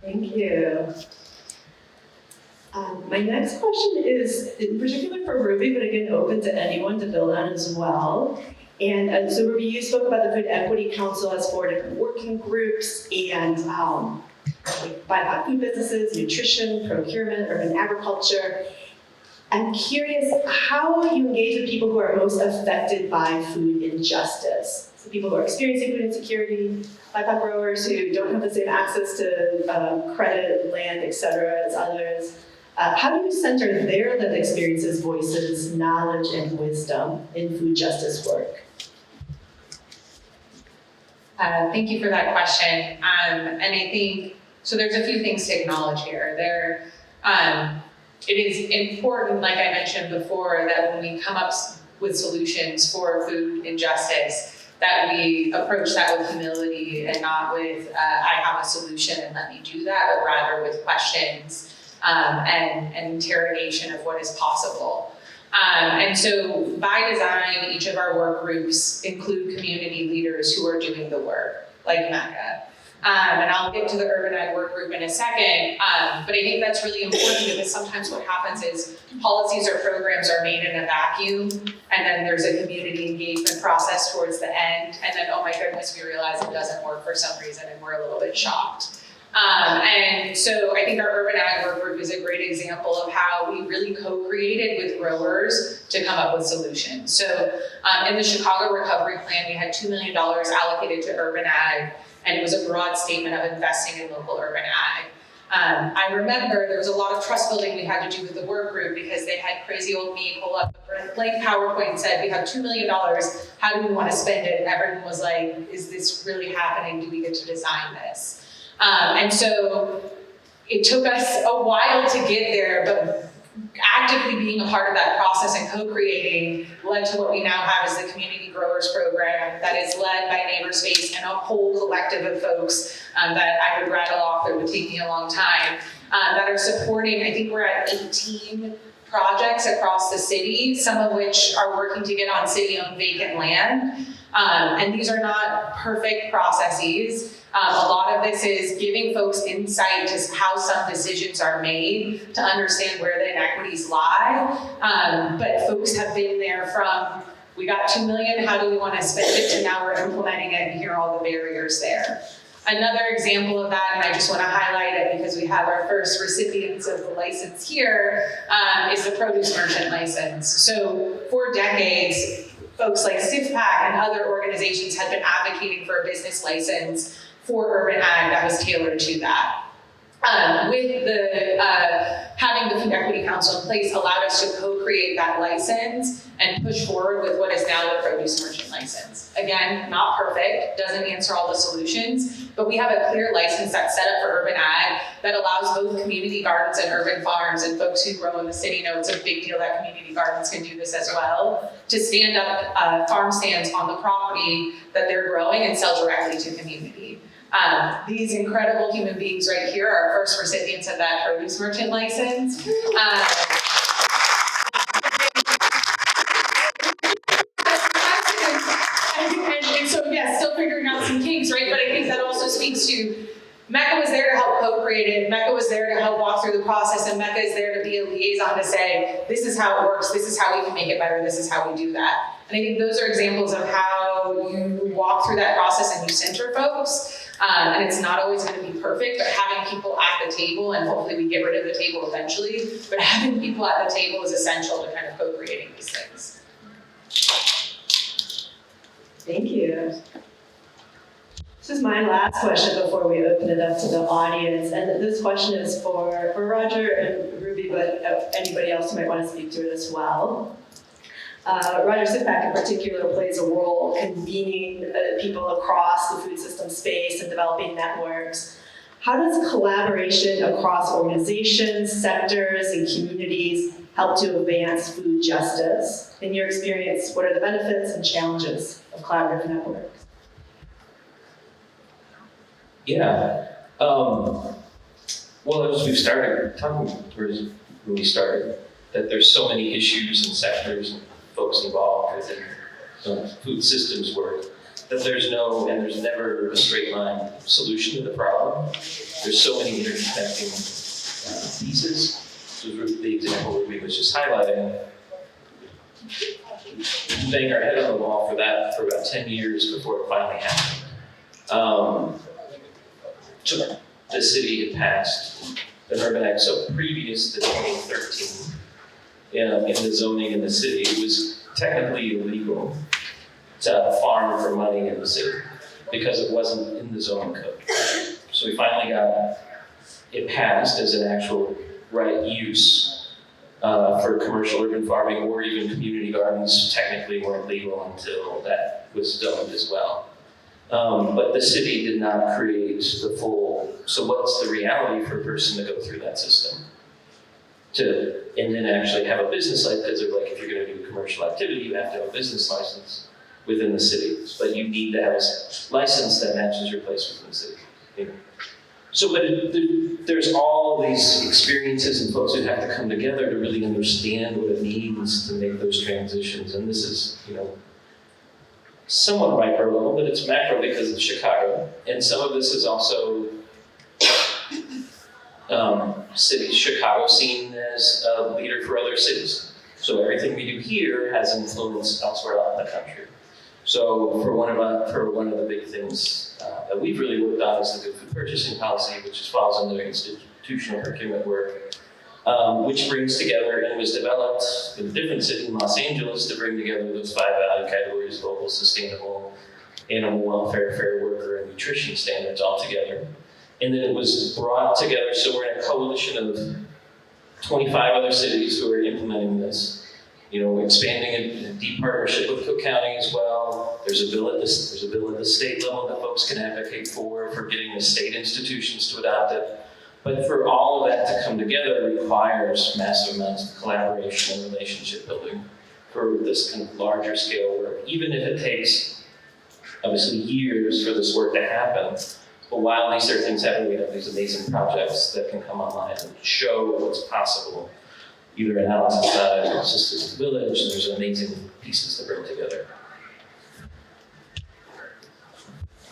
Thank you. My next question is in particular for Ruby, but again, open to anyone to build on as well. And so Ruby, you spoke about the Food Equity Council has 4 different working groups and like BIPOC food businesses, nutrition, procurement, urban agriculture. I'm curious how you engage with people who are most affected by food injustice. So people who are experiencing food insecurity, BIPOC growers who don't have the same access to credit, land, et cetera, as others. How do you center their lived experiences, voices, knowledge, and wisdom in food justice work? Thank you for that question. And I think, so there's a few things to acknowledge here. It is important, like I mentioned before, that when we come up with solutions for food injustice, that we approach that with humility and not with, I have a solution and let me do that, but rather with questions and interrogation of what is possible. And so by design, each of our work groups include community leaders who are doing the work, like Mecca. And I'll get to the urban ag work group in a second, but I think that's really important because sometimes what happens is policies or programs are made in a vacuum, and then there's a community engagement process towards the end, and then, oh my goodness, we realize it doesn't work for some reason, and we're a little bit shocked. And so I think our urban ag work group is a great example of how we really co-created with growers to come up with solutions. So in the Chicago Recovery Plan, we had $2 million allocated to urban ag, and it was a broad statement of investing in local urban ag. I remember there was a lot of trust building we had to do with the work group because they had crazy old me pull up a blank PowerPoint and said, we have $2 million, how do we want to spend it? And everyone was like, is this really happening? Do we get to design this? And so it took us a while to get there, but actively being a part of that process and co-creating led to what we now have as the Community Growers Program that is led by NeighborSpace and a whole collective of folks that I would rattle off that would take me a long time that are supporting, I think we're at 18 projects across the city, some of which are working to get on city-owned vacant land. And these are not perfect processes. A lot of this is giving folks insight to how some decisions are made to understand where the inequities lie. But folks have been there from, we got $2 million, how do we want to spend it, to now we're implementing it and here are all the barriers there. Another example of that, and I just want to highlight it because we have our first recipients of the license here, is the produce merchant license. So for decades, folks like SIFPAC and other organizations had been advocating for a business license for urban ag that was tailored to that. With the having the Food Equity Council in place allowed us to co-create that license and push forward with what is now the produce merchant license. Again, not perfect, doesn't answer all the solutions, but we have a clear license that's set up for urban ag that allows both community gardens and urban farms, and folks who grow in the city know it's a big deal that community gardens can do this as well, to stand up farm stands on the property that they're growing and sell directly to community. These incredible human beings right here are our first recipients of that produce merchant license. And so, yeah, still figuring out some kinks, right? But I think that also speaks to Mecca was there to help co-create it. Mecca was there to help walk through the process, and Mecca is there to be a liaison to say, this is how it works, this is how we can make it better, this is how we do that. And I think those are examples of how you walk through that process and you center folks. And it's not always going to be perfect, but having people at the table, and hopefully we get rid of the table eventually, but having people at the table is essential to kind of co-creating these things. Thank you. This is my last question before we open it up to the audience. And this question is for Roger and Ruby, but anybody else who might want to speak to it as well. Roger SIFPAC in particular plays a role convening people across the food system space and developing networks. How does collaboration across organizations, sectors, and communities help to advance food justice? In your experience, what are the benefits and challenges of collaborative networks? Yeah. Well, as we've started talking, when we started, that there's so many issues and sectors and folks involved within food systems work, that there's never a straight line solution to the problem. There's so many interconnecting pieces. So the example Ruby was just highlighting, bang our head on the wall for that for about 10 years before it finally happened. So the city had passed the Urban Act, so previous to 2013, in the zoning in the city, it was technically illegal to farm for money in the city because it wasn't in the zoning code. So we finally got it passed as an actual right use for commercial urban farming, or even community gardens technically weren't legal until that was zoned as well. But the city did not create the full, so what's the reality for a person to go through that system? And then actually have a business license, because they're like, if you're gonna do commercial activity, you have to have a business license within the city. But you need to have a license that matches your place within the city. You know? So, but there's all of these experiences and folks who have to come together to really understand what it means to make those transitions. And this is, somewhat micro level, but it's macro because of Chicago. And some of this is also cities, Chicago seen as a leader for other cities. So everything we do here has influence elsewhere out in the country. So for one of the big things that we've really worked on is the good food purchasing policy, which falls under institutional procurement work, which brings together and was developed in a different city in Los Angeles to bring together those 5 value categories: local, sustainable, animal welfare, fair worker, and nutrition standards all together. And then it was brought together, so we're in a coalition of 25 other cities who are implementing this. Expanding a deep partnership with Cook County as well. There's a bill at the state level that folks can advocate for getting the state institutions to adopt it. But for all of that to come together requires massive amounts of collaboration and relationship building for this kind of larger scale work, even if it takes, obviously, years for this work to happen. But while these are things happen, we have these amazing projects that can come online and show what's possible, either in Allison's side or Sisters in the Village. There's amazing pieces to bring together.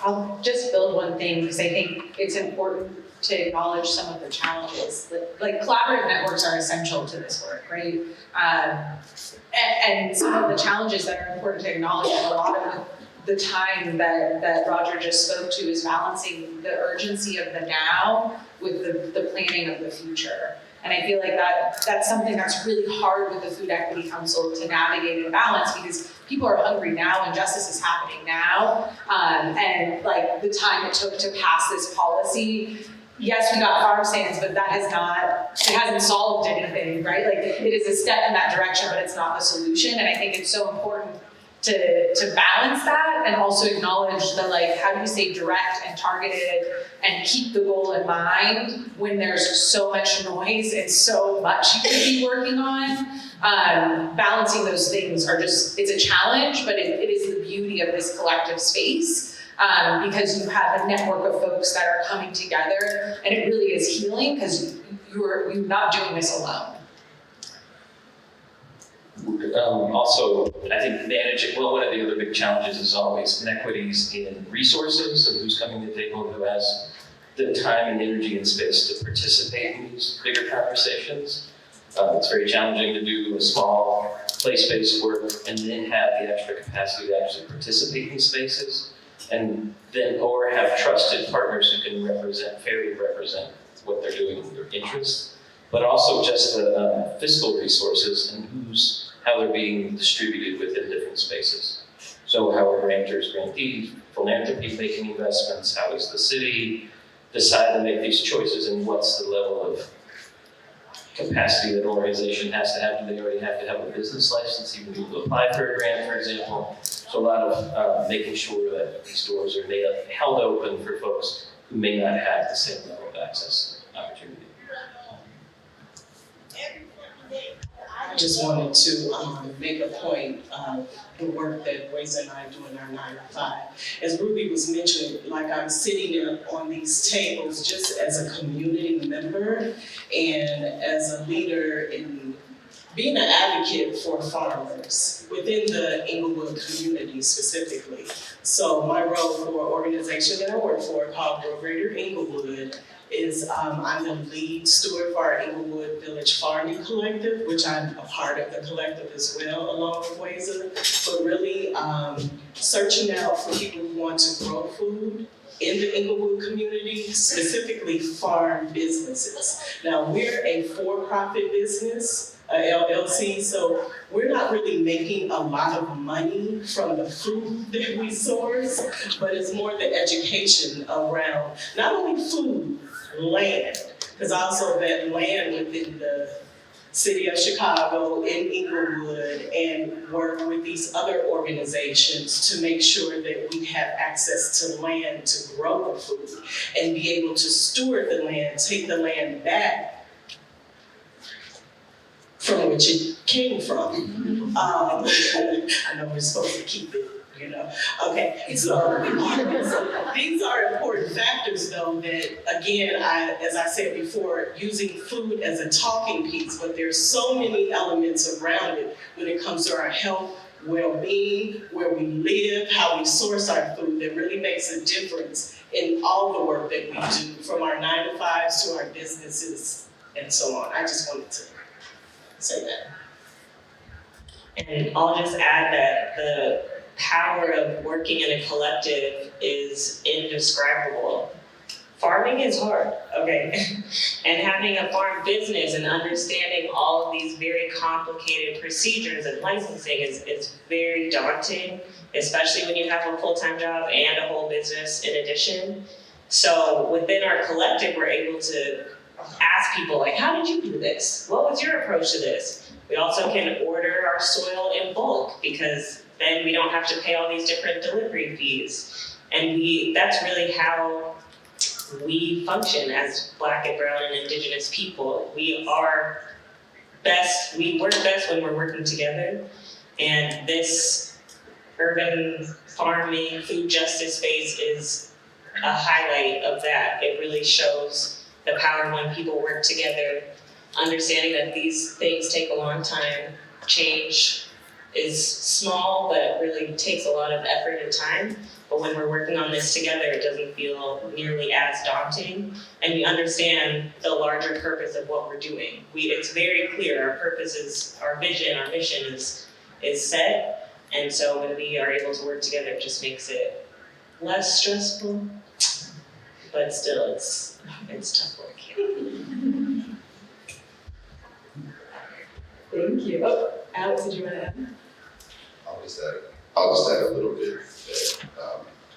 I'll just build one thing because I think it's important to acknowledge some of the challenges. Like collaborative networks are essential to this work, right? And some of the challenges that are important to acknowledge, and a lot of the time that Roger just spoke to, is balancing the urgency of the now with the planning of the future. And I feel like that's something that's really hard with the Food Equity Council to navigate and balance, because people are hungry now and justice is happening now. And like the time it took to pass this policy, yes, we got farm stands, but it hasn't solved anything, right? Like it is a step in that direction, but it's not the solution. And I think it's so important to balance that and also acknowledge the, how do you say direct and targeted and keep the goal in mind when there's so much noise and so much you could be working on. Balancing those things it's a challenge, but it is the beauty of this collective space, because you have a network of folks that are coming together, and it really is healing because you're not doing this alone. Also, I think one of the other big challenges is always inequities in resources and who's coming to the table and who has the time and energy and space to participate in these bigger conversations. It's very challenging to do a small place-based work and then have the extra capacity to actually participate in spaces, and then or have trusted partners who can fairly represent what they're doing and their interests, but also just the fiscal resources and how they're being distributed within different spaces. So how are grantors, grantees, philanthropy making investments? How does the city decide to make these choices, and what's the level of capacity that an organization has to have? Do they already have to have a business license even to apply for a grant, for example? So a lot of making sure that these doors are held open for folks who may not have the same level of access and opportunity. I just wanted to make a point of the work that Boyce and I do in our 9 to 5. As Ruby was mentioning, I'm sitting on these tables just as a community member and as a leader in being an advocate for farmers within the Inglewood community specifically. So my role for an organization that I work for called Grow Greater Inglewood is I'm the lead steward for our Inglewood Village Farming Collective, which I'm a part of the collective as well, along with WASA, but really searching out for people who want to grow food in the Inglewood community, specifically farm businesses. Now, we're a for-profit business, a LLC, so we're not really making a lot of money from the food that we source, but it's more the education around not only food, land, because also that land within the city of Chicago, in Inglewood, and work with these other organizations to make sure that we have access to land to grow the food and be able to steward the land, take the land back from which it came from. I know we're supposed to keep it, you know. Okay, so these are important factors though that, again, as I said before, using food as a talking piece, but there's so many elements around it when it comes to our health, well-being, where we live, how we source our food, that really makes a difference in all the work that we do, from our 9-to-5s to our businesses and so on. I just wanted to say that. And I'll just add that the power of working in a collective is indescribable. Farming is hard, okay? And having a farm business and understanding all of these very complicated procedures and licensing is very daunting, especially when you have a full-time job and a whole business in addition. So within our collective, we're able to ask people, like, how did you do this? What was your approach to this? We also can order our soil in bulk, because then we don't have to pay all these different delivery fees. And that's really how we function as Black and brown and indigenous people. We work best when we're working together. And this urban farming, food justice space is a highlight of that. It really shows the power when people work together, understanding that these things take a long time. Change is small, but really takes a lot of effort and time. But when we're working on this together, it doesn't feel nearly as daunting. And we understand the larger purpose of what we're doing. It's very clear. Our purpose is, our vision, our mission is set. And so when we are able to work together, it just makes it less stressful. But still, it's tough work. Thank you. Oh, Alex, did you want to add? I'll just add a little bit that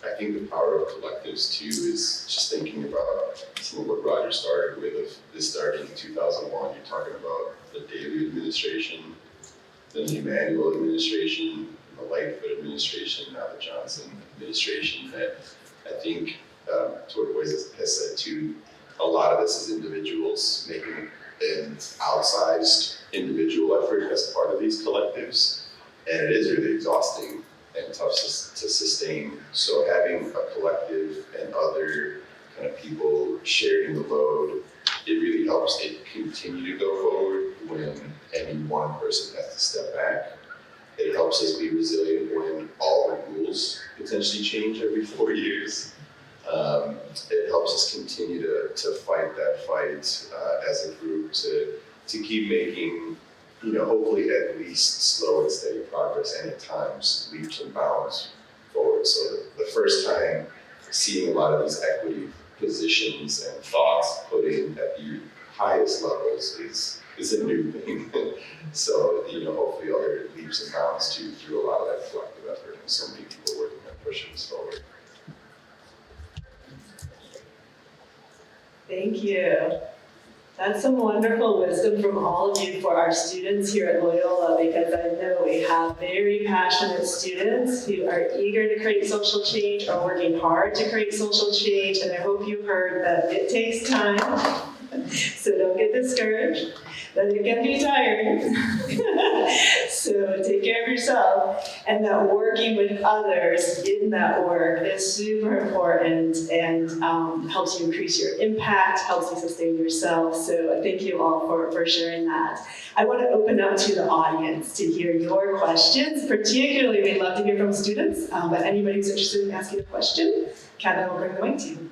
I think the power of collectives too is just thinking about some of what Roger started with. Of this starting in 2001, you're talking about the Daley administration, the new Manual administration, the Lightfoot administration, now the Johnson administration. That I think, to what Boyce has said too, a lot of this is individuals making an outsized individual effort as part of these collectives, and it is really exhausting and tough to sustain. So having a collective and other kind of people sharing the load, it really helps it continue to go forward when any one person has to step back. It helps us be resilient when all the rules potentially change every 4 years. It helps us continue to fight that fight as a group to keep making, hopefully at least slow and steady progress, and at times leaps and bounds forward. So the first time seeing a lot of these equity positions and thoughts put in at the highest levels is a new thing. So, hopefully other leaps and bounds to through a lot of that collective effort, and so many people working on pushing us forward. Thank you. That's some wonderful wisdom from all of you for our students here at Loyola, because I know we have very passionate students who are eager to create social change, are working hard to create social change, and I hope you heard that it takes time, so don't get discouraged, that it can be tiring. So take care of yourself, and that working with others in that work is super important and helps you increase your impact, helps you sustain yourself. So thank you all for sharing that. I want to open up to the audience to hear your questions. Particularly, we'd love to hear from students, but anybody who's interested in asking a question, Kevin will bring the mic to you.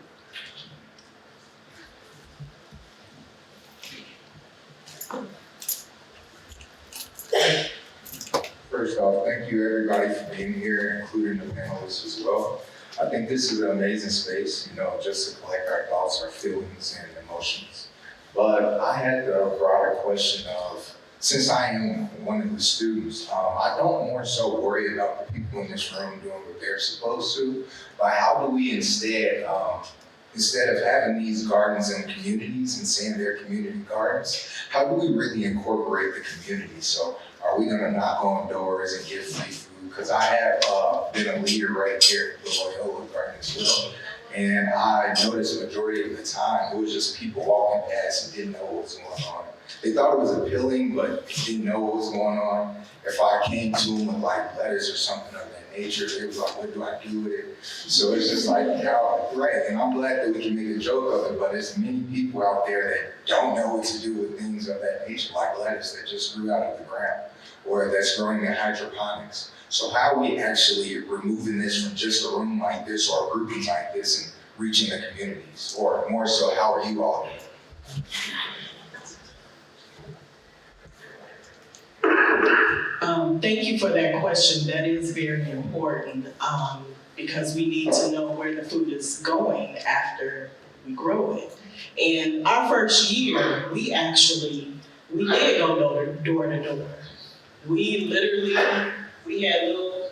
thank you everybody for being here, including the panelists as well. I think this is an amazing space, just to collect our thoughts, our feelings, and emotions. But I had the broader question of, since I am one of the students, I don't more so worry about the people in this room doing what they're supposed to, but how do we instead of having these gardens in communities and saying they're community gardens, how do we really incorporate the community? So are we gonna knock on doors and give free food? Because I have been a leader right here at the Loyola Garden as well. And I noticed the majority of the time, it was just people walking past and didn't know what was going on. They thought it was appealing, but didn't know what was going on. If I came to them with like letters or something of that nature, they was like, what do I do with it? So it's just like, right, and I'm glad that we can make a joke of it, but there's many people out there that don't know what to do with things of that nature, like lettuce that just grew out of the ground, or that's growing in hydroponics. So how are we actually removing this from just a room like this or groupings like this and reaching the communities? Or more so, how are you all doing? Thank you for that question. That is very important because we need to know where the food is going after we grow it. And our first year, we did go door to door. We had little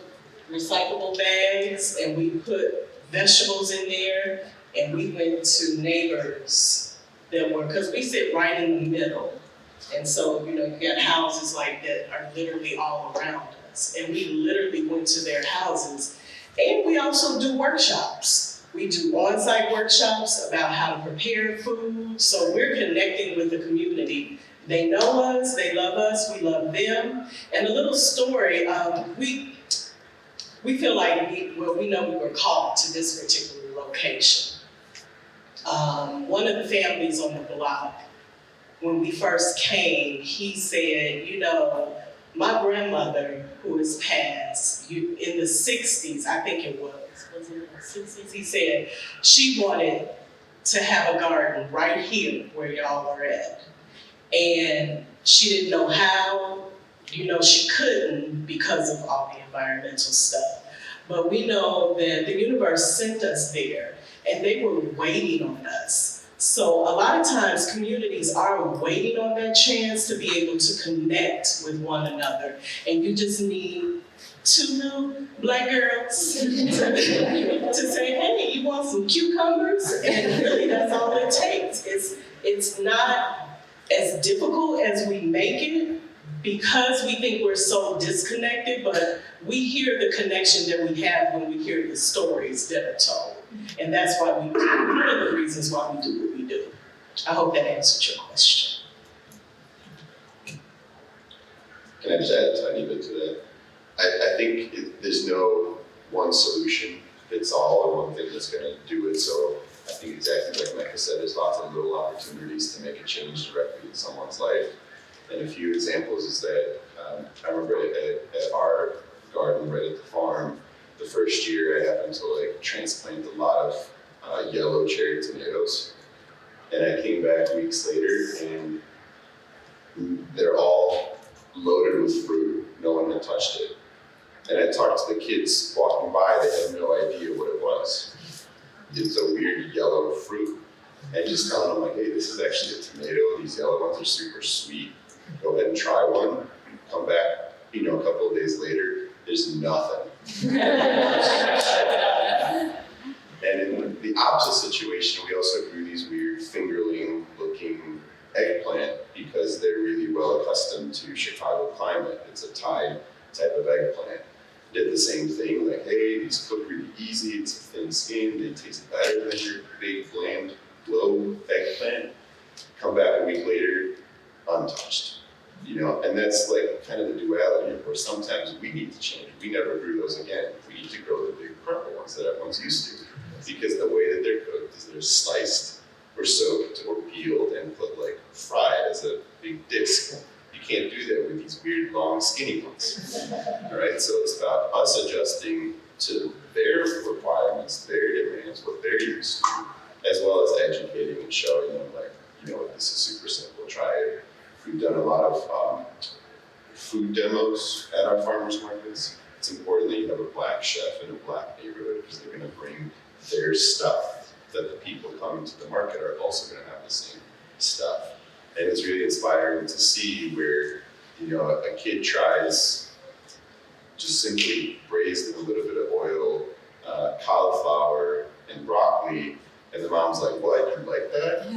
recyclable bags and we put vegetables in there and we went to neighbors because we sit right in the middle. And so, you got houses like that are literally all around us. And we literally went to their houses. And we also do workshops. We do on-site workshops about how to prepare food. So we're connecting with the community. They know us, they love us, we love them. And a little story, we feel like we know we were called to this particular location. One of the families on the block, when we first came, he said, my grandmother, who is passed, in the 60s, I think it was it in the 60s? He said she wanted to have a garden right here where y'all are at. And she didn't know how, she couldn't because of all the environmental stuff. But we know that the universe sent us there and they were waiting on us. So a lot of times communities are waiting on that chance to be able to connect with one another. And you just need 2 new Black girls to say, hey, you want some cucumbers? And really that's all it takes. It's not as difficult as we make it because we think we're so disconnected, but we hear the connection that we have when we hear the stories that are told. And that's why we do, one of the reasons why we do what we do. I hope that answered your question. Can I just add a tiny bit to that? I think there's no one solution fits all or one thing that's gonna do it. So I think exactly like Mecca said, there's lots of little opportunities to make a change directly in someone's life. And a few examples is that I remember at our garden right at the farm, the first year I happened to transplant a lot of yellow cherry tomatoes. And I came back weeks later and they're all loaded with fruit. No one had touched it. And I talked to the kids walking by, they had no idea what it was. It's a weird yellow fruit. And just telling them hey, this is actually a tomato. These yellow ones are super sweet. Go ahead and try one. Come back, a couple of days later, there's nothing. And in the opposite situation, we also grew these weird fingerling-looking eggplant because they're really well accustomed to Chicago climate. It's a Thai type of eggplant. Did the same thing, hey, these cook really easy, it's a thin skin, they taste better than your big, bland, low eggplant. Come back a week later, untouched. And that's kind of the duality of where sometimes we need to change. We never grew those again. We need to grow the big purple ones that everyone's used to. Because the way that they're cooked is they're sliced or soaked or peeled and put fried as a big disc. You can't do that with these weird, long, skinny ones. All right, so it's about us adjusting to their requirements, their demands, what they're used to, as well as educating and showing them this is super simple, try it. We've done a lot of food demos at our farmers markets. it's important that you have a black chef in a black neighborhood because they're gonna bring their stuff that the people coming to the market are also gonna have the same stuff. And it's really inspiring to see where, you know, a kid tries just simply braised in a little bit of oil, cauliflower and broccoli, and the mom's like, what, you like that?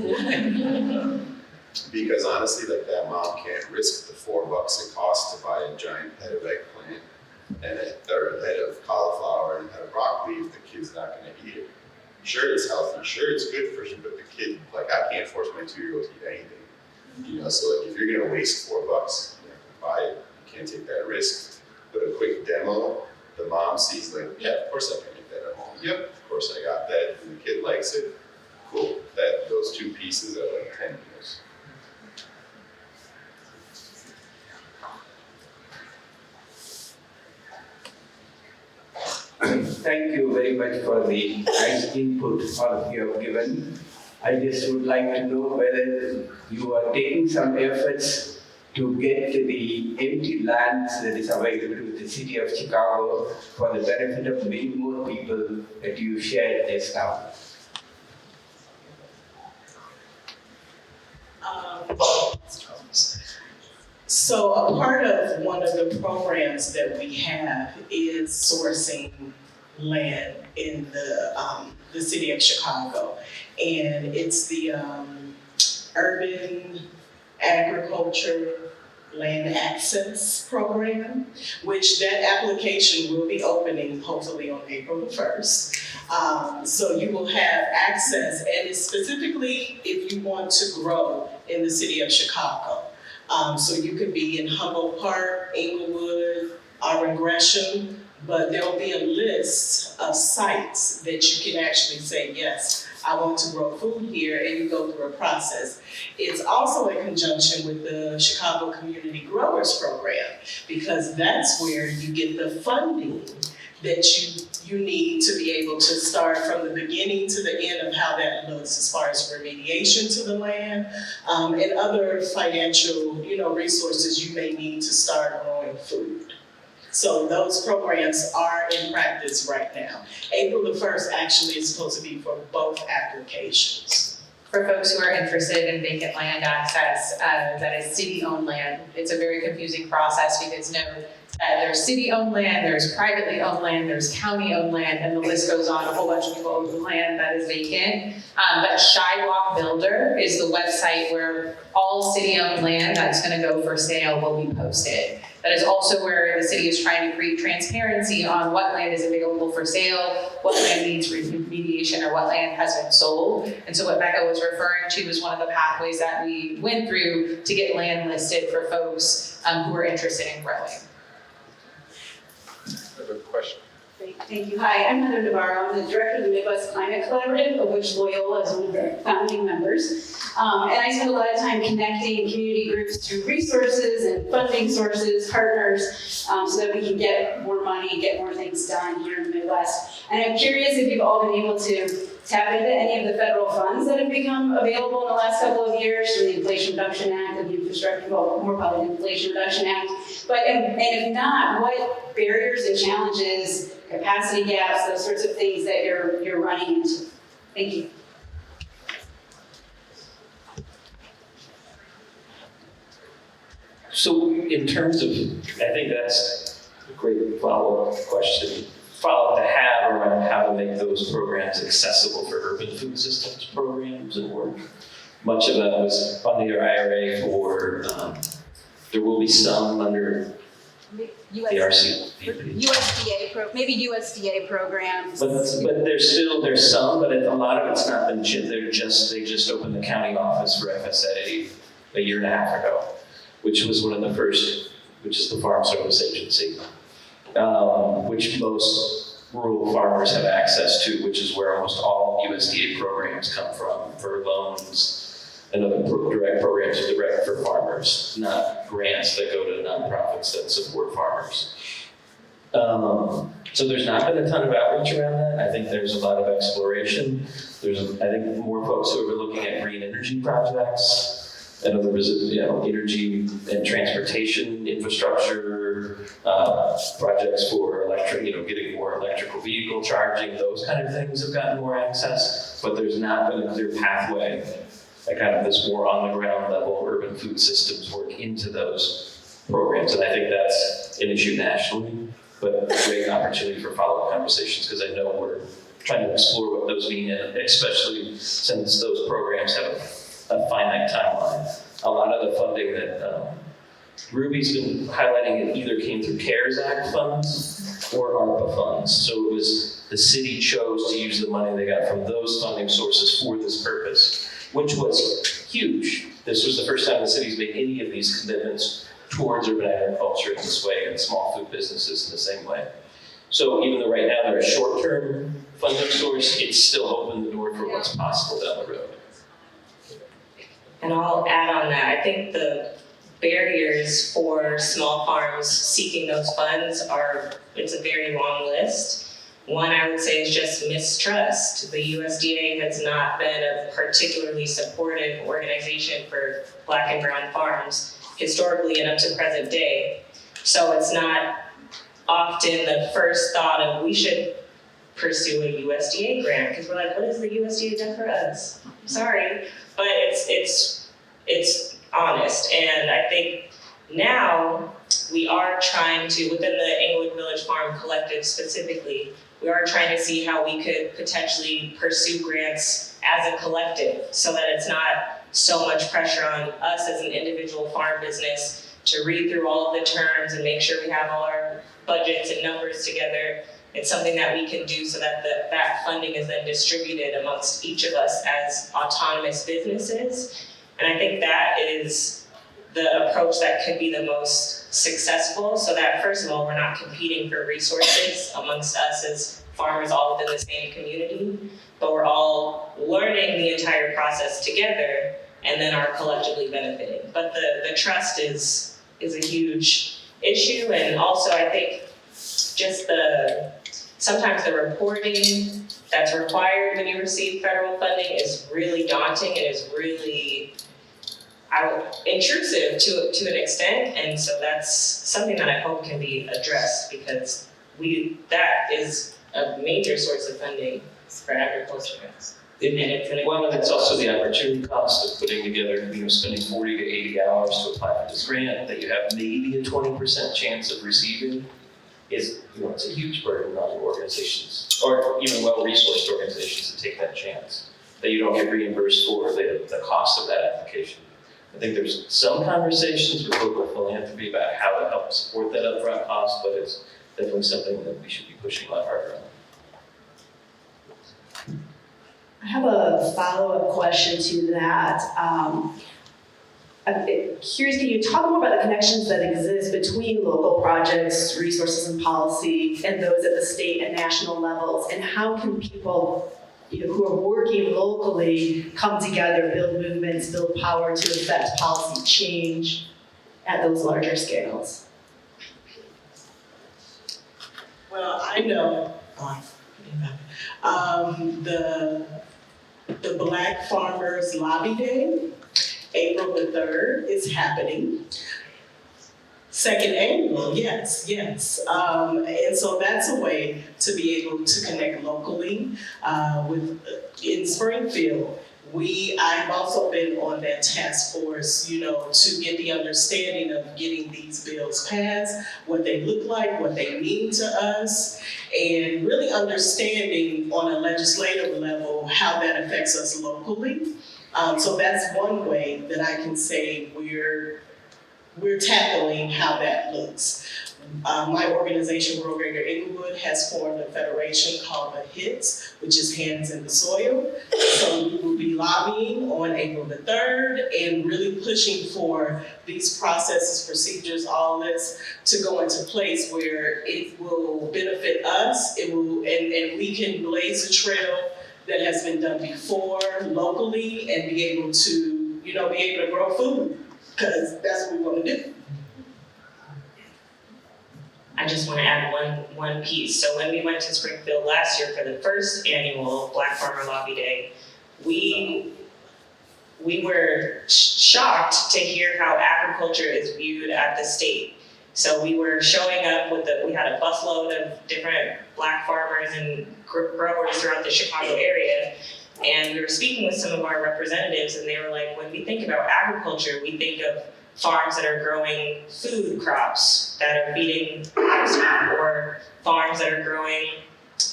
Because honestly, like that mom can't risk the $4 it costs to buy a giant head of eggplant and a head of cauliflower and a head of broccoli if the kid's not gonna eat it. Sure, it's healthy, sure, it's good for you, but the kid, like, I can't force my 2-year-old to eat anything. You know, so like if you're gonna waste $4, you know, buy it, you can't take that risk. But a quick demo, the mom sees like, yeah, of course I can make that at home. Yep, of course I got that, and the kid likes it. Cool, those 2 pieces are like 10 meals. Thank you very much for the nice input all of you have given. I just would like to know whether you are taking some efforts to get the empty lands that is available to the city of Chicago for the benefit of many more people that you shared just now. So a part of one of the programs that we have is sourcing land in the city of Chicago. And it's the Urban Agriculture Land Access Program, which that application will be opening hopefully on April the 1st. So you will have access, and it's specifically if you want to grow in the city of Chicago. So you could be in Humboldt Park, Inglewood, Auburn Gresham, but there'll be a list of sites that you can actually say, yes, I want to grow food here, and you go through a process. It's also in conjunction with the Chicago Community Growers Program, because that's where you get the funding that you need to be able to start from the beginning to the end of how that looks as far as remediation to the land, and other financial, resources you may need to start growing food. So those programs are in practice right now. April the 1st actually is supposed to be for both applications. For folks who are interested in vacant land access, that is city-owned land, it's a very confusing process because there's city-owned land, there's privately owned land, there's county-owned land, and the list goes on. A whole bunch of people own land that is vacant. But Sidewalk Builder is the website where all city-owned land that's going to go for sale will be posted. That is also where the city is trying to create transparency on what land is available for sale, what land needs remediation, or what land has been sold. And so what Becca was referring to is one of the pathways that we went through to get land listed for folks who are interested in growing. I have a question. Great, thank you. Hi, I'm Heather Navarro. I'm the director of the Midwest Climate Collaborative, of which Loyola is one of the founding members. And I spend a lot of time connecting community groups to resources and funding sources, partners, so that we can get more money, get more things done here in the Midwest. And I'm curious if you've all been able to tap into any of the federal funds that have become available in the last couple of years, from the Inflation Reduction Act and the Infrastructure, well, more probably the Inflation Reduction Act. But and if not, what barriers and challenges, capacity gaps, those sorts of things that you're running into? Thank you. So in terms of, I think that's a great follow-up question. Follow-up to have around how to make those programs accessible for urban food systems programs and work. Much of that was under IRA for, there will be some under the RCP. Maybe USDA programs. But there's some, but a lot of it's not been, they just opened the county office for FSA a year and a half ago, which was one of the first, which is the Farm Service Agency, which most rural farmers have access to, which is where almost all USDA programs come from for loans and other direct programs direct for farmers, not grants that go to nonprofits that support farmers. So there's not been a ton of outreach around that. I think there's a lot of exploration. I think more folks who are looking at green energy projects and other, energy and transportation infrastructure for projects for getting more electrical vehicle charging, those kind of things have gotten more access, but there's not been a clear pathway, like kind of this more on the ground level urban food systems work into those programs. And I think that's an issue nationally, but a great opportunity for follow-up conversations, because I know we're trying to explore what those mean, and especially since those programs have a finite timeline. A lot of the funding that Ruby's been highlighting, it either came through CARES Act funds or ARPA funds. So it was the city chose to use the money they got from those funding sources for this purpose, which was huge. This was the first time the city's made any of these commitments towards urban agriculture in this way, and small food businesses in the same way. So even though right now they're a short-term funding source, it's still opened the door for what's possible down the road. And I'll add on that, I think the barriers for small farms seeking those funds it's a very long list. One I would say is just mistrust. The USDA has not been a particularly supportive organization for Black and brown farms historically and up to present day. So it's not often the first thought of we should pursue a USDA grant, because we're like, what has the USDA done for us? Sorry, but it's honest. And I think now we are trying to, within the Englewood Village Farm Collective specifically, we are trying to see how we could potentially pursue grants as a collective so that it's not so much pressure on us as an individual farm business to read through all of the terms and make sure we have all our budgets and numbers together. It's something that we can do so that that funding is then distributed amongst each of us as autonomous businesses. And I think that is the approach that could be the most successful, so that first of all, we're not competing for resources amongst us as farmers all within the same community, but we're all learning the entire process together and then are collectively benefiting. But the trust is a huge issue, and also I think just sometimes the reporting that's required when you receive federal funding is really daunting and is really intrusive to an extent, and so that's something that I hope can be addressed, because that is a major source of funding for agriculture. And it's also the opportunity cost of putting together, spending 40 to 80 hours to apply for this grant that you have maybe a 20% chance of receiving is, it's a huge burden on organizations, or even well-resourced organizations, to take that chance, that you don't get reimbursed for the cost of that application. I think there's some conversations with local philanthropy about how to help support that upfront cost, but it's definitely something that we should be pushing a lot harder on. I have a follow-up question to that. I'm curious, can you talk more about the connections that exist between local projects, resources, and policy, and those at the state and national levels, and how can people who are working locally come together, build movements, build power to affect policy change at those larger scales? Well, I know the Black Farmers Lobby Day, April the 3rd, is happening. Second annual, yes. And so that's a way to be able to connect locally in Springfield. I've also been on that task force, to get the understanding of getting these bills passed, what they look like, what they mean to us, and really understanding on a legislative level how that affects us locally. So that's one way that I can say we're tackling how that looks. My organization, Rural Greater Englewood, has formed a federation called the HITS, which is Hands in the Soil. So we will be lobbying on April the 3rd and really pushing for these processes, procedures, all this to go into place where it will benefit us. It will, and we can blaze a trail that has been done before locally and be able to, be able to grow food, because that's what we want to do. I just want to add one piece. So when we went to Springfield last year for the first annual Black Farmer Lobby Day, we were shocked to hear how agriculture is viewed at the state. So we were showing up we had a busload of different Black farmers and growers throughout the Chicago area. And we were speaking with some of our representatives, and they were like, when we think about agriculture, we think of farms that are growing food crops that are feeding livestock, or farms that are growing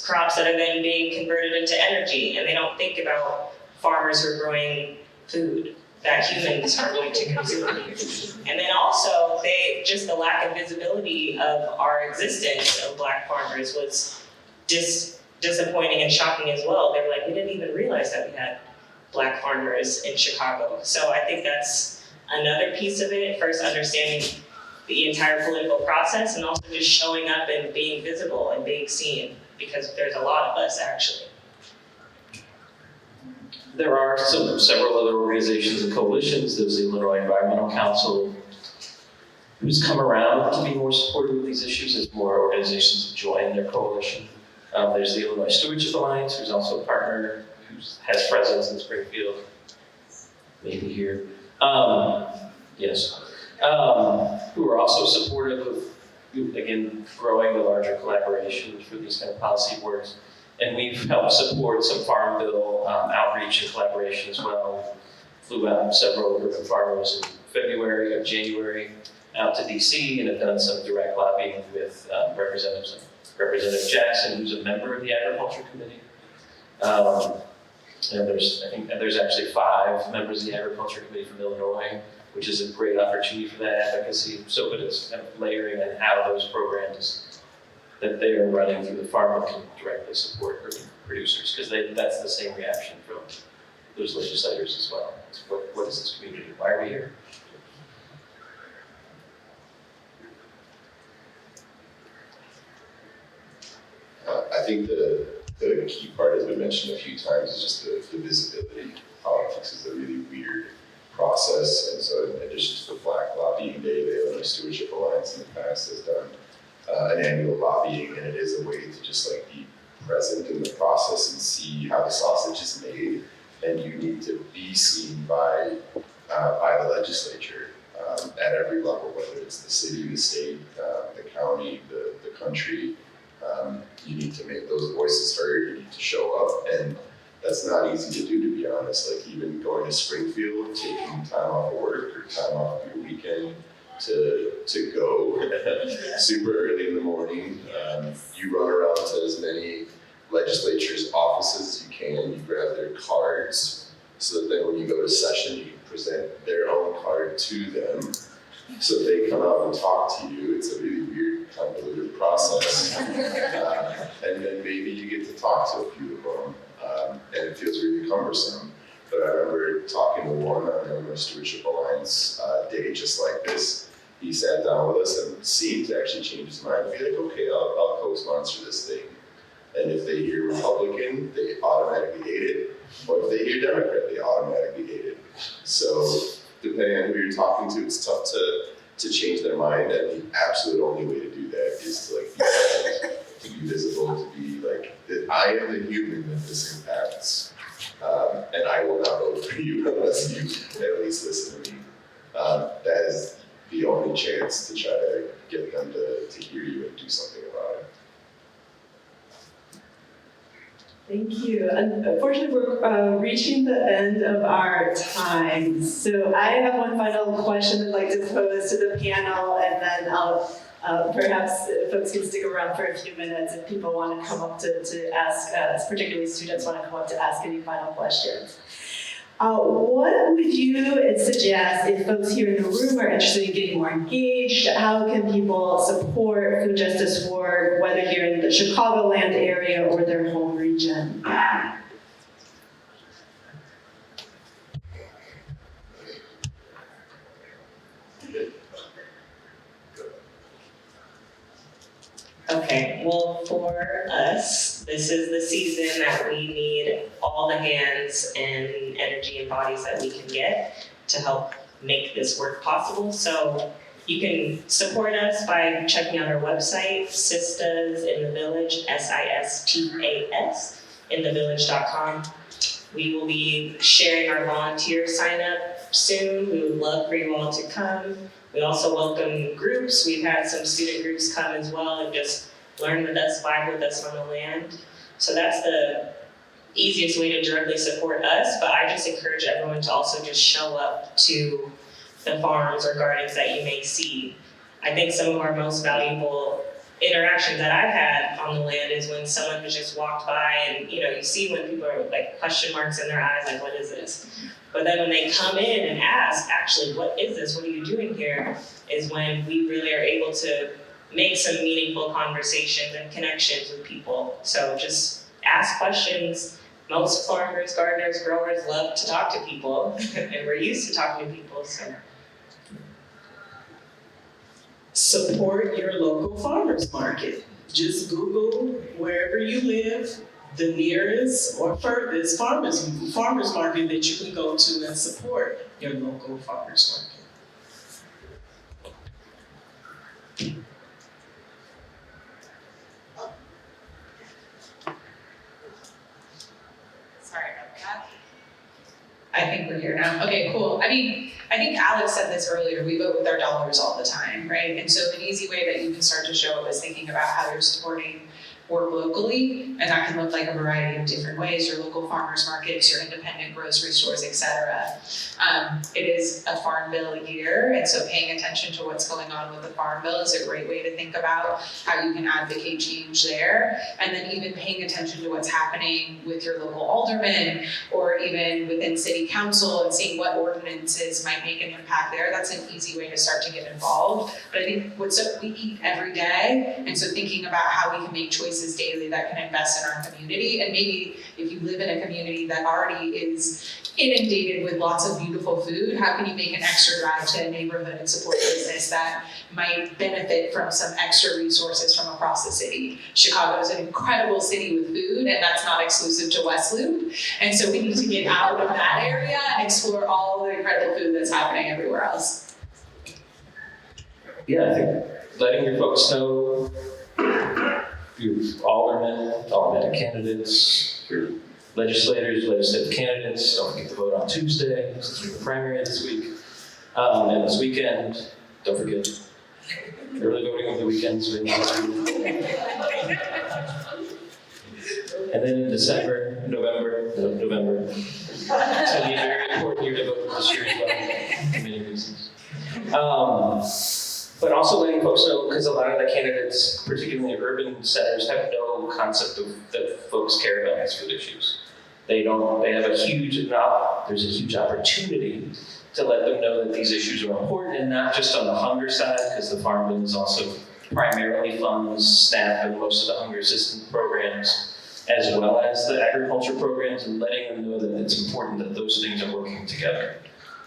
crops that are then being converted into energy. And they don't think about farmers who are growing food that humans are going to consume. And then also, just the lack of visibility of our existence of Black farmers was disappointing and shocking as well. They were like, we didn't even realize that we had Black farmers in Chicago. So I think that's another piece of it, first understanding the entire political process, and also just showing up and being visible and being seen, because there's a lot of us actually. There are several other organizations and coalitions. There's the Illinois Environmental Council, who's come around to be more supportive of these issues as more organizations have joined their coalition. There's the Illinois Stewardship Alliance, who's also a partner, who has presence in Springfield, maybe here. Yes. Who are also supportive of, again, growing the larger collaboration for these kind of policy works. And we've helped support some Farm Bill outreach and collaboration as well. Flew out several urban farmers in January, out to DC, and have done some direct lobbying with Representative Jackson, who's a member of the Agriculture Committee. And there's actually 5 members of the Agriculture Committee from Illinois, which is a great opportunity for that advocacy. So, but it's kind of layering on how those programs that they are running through the farm can directly support producers, because that's the same reaction from those legislators as well. What is this community? Why are we here? I think the key part has been mentioned a few times is just the visibility. Politics is a really weird process, and so in addition to the Black Lobbying Day, the Illinois Stewardship Alliance in the past has done an annual lobbying, and it is a way to just like be present in the process and see how the sausage is made. And you need to be seen by the legislature at every level, whether it's the city, the state, the county, the country. You need to make those voices heard. You need to show up, and that's not easy to do, to be honest. Like even going to Springfield, taking time off of work or time off of your weekend to go super early in the morning. You run around to as many legislatures' offices as you can. You grab their cards so that then when you go to session, you can present their own card to them. So they come out and talk to you. It's a really weird, convoluted process. And then maybe you get to talk to a few of them, and it feels really cumbersome. But I remember talking to one on the Illinois Stewardship Alliance day just like this. He sat down with us and seemed to actually change his mind and be like, okay, I'll co-sponsor this thing. And if they hear Republican, they automatically hate it. Or if they hear Democrat, they automatically hate it. So depending on who you're talking to, it's tough to change their mind. And the absolute only way to do that is to like be present, to be visible, to be like, I am the human that this impacts. And I will not vote for you unless you at least listen to me. That is the only chance to try to get them to hear you and do something about it. Thank you. Unfortunately, we're reaching the end of our time. So I have one final question I'd like to pose to the panel, and then I'll perhaps folks can stick around for a few minutes if people want to come up to ask, particularly students want to come up to ask any final questions. What would you suggest if folks here in the room are interested in getting more engaged? How can people support food justice work, whether here in the Chicagoland area or their home region? Okay, well, for us, this is the season that we need all the hands and energy and bodies that we can get to help make this work possible. So you can support us by checking out our website, Sistas in the Village, SISTAS, inthevillage.com. We will be sharing our volunteer sign up soon. We would love for you all to come. We also welcome groups. We've had some student groups come as well and just learn with us, vibe with us on the land. So that's the easiest way to directly support us, but I just encourage everyone to also just show up to the farms or gardens that you may see. I think some of our most valuable interactions that I've had on the land is when someone has just walked by and, you see when people are like question marks in their eyes, like, what is this? But then when they come in and ask, actually, what is this? What are you doing here? Is when we really are able to make some meaningful conversations and connections with people. So just ask questions. Most farmers, gardeners, growers love to talk to people, and we're used to talking to people, so. Support your local farmers market. Just Google wherever you live, the nearest or furthest farmers market that you can go to and support your local farmers market. Sorry about that. I think we're here now. Okay, cool. I think Alex said this earlier, we vote with our dollars all the time, right? And so an easy way that you can start to show up is thinking about how you're supporting work locally, and that can look like a variety of different ways, your local farmers markets, your independent grocery stores, etc. It is a farm bill year, and so paying attention to what's going on with the farm bill is a great way to think about how you can advocate change there, and then even paying attention to what's happening with your local alderman, or even within city council, and seeing what ordinances might make an impact there. That's an easy way to start to get involved. But I think we eat every day, and so thinking about how we can make choices daily that can invest in our community, and maybe if you live in a community that already is inundated with lots of beautiful food, how can you make an extra drive to a neighborhood and support a business that might benefit from some extra resources from across the city? Chicago is an incredible city with food, and that's not exclusive to West Loop, and so we need to get out of that area and explore all the incredible food that's happening everywhere else. Yeah, I think letting your folks know, your aldermen candidates, your legislative candidates, don't forget to vote on Tuesday, since we have a primary this week. And this weekend, don't forget, early voting over the weekends. And then in November, it's going to be a very important year to vote this year as well, for many reasons. But also letting folks know, because a lot of the candidates, particularly in urban centers, have no concept of that folks care about these food issues. They have there's a huge opportunity to let them know that these issues are important, and not just on the hunger side, because the Farm Bill is also primarily funds SNAP and most of the hunger assistance programs, as well as the agriculture programs, and letting them know that it's important that those things are working together.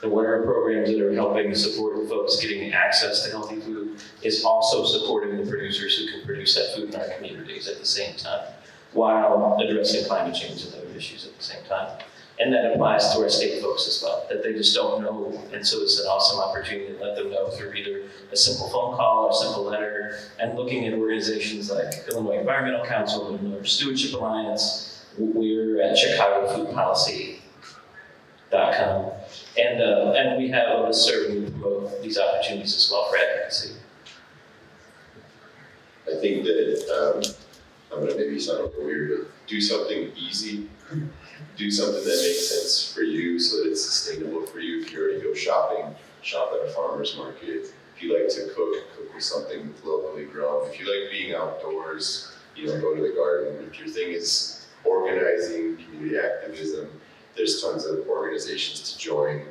The whatever programs that are helping support folks getting access to healthy food is also supporting the producers who can produce that food in our communities at the same time, while addressing climate change and other issues at the same time. And that applies to our state folks as well, that they just don't know. And so it's an awesome opportunity to let them know through either a simple phone call or a simple letter, and looking at organizations like Illinois Environmental Council, Illinois Stewardship Alliance. We're at ChicagoFoodPolicy.com. And we have a listserv and we promote these opportunities as well for advocacy. I think that, I'm gonna maybe sound a little weird, but do something easy. Do something that makes sense for you so that it's sustainable for you. If you already go shopping, shop at a farmer's market. If you like to cook with something locally grown. If you like being outdoors, go to the garden. If your thing is organizing, community activism, there's tons of organizations to join,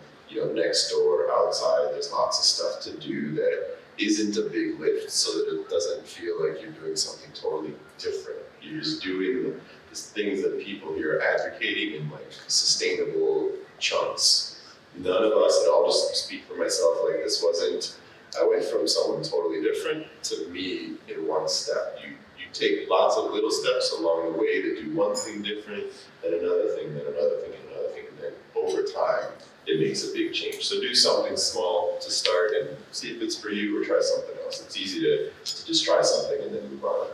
next door, outside. There's lots of stuff to do that isn't a big lift, so that it doesn't feel like you're doing something totally different. You're just doing the things that people here are advocating in sustainable chunks. None of us, and I'll just speak for myself, I went from someone totally different to me in one step. You take lots of little steps along the way to do one thing different, then another thing, then another thing, and another thing, and then over time, it makes a big change. So do something small to start and see if it's for you, or try something else. It's easy to just try something and then move on.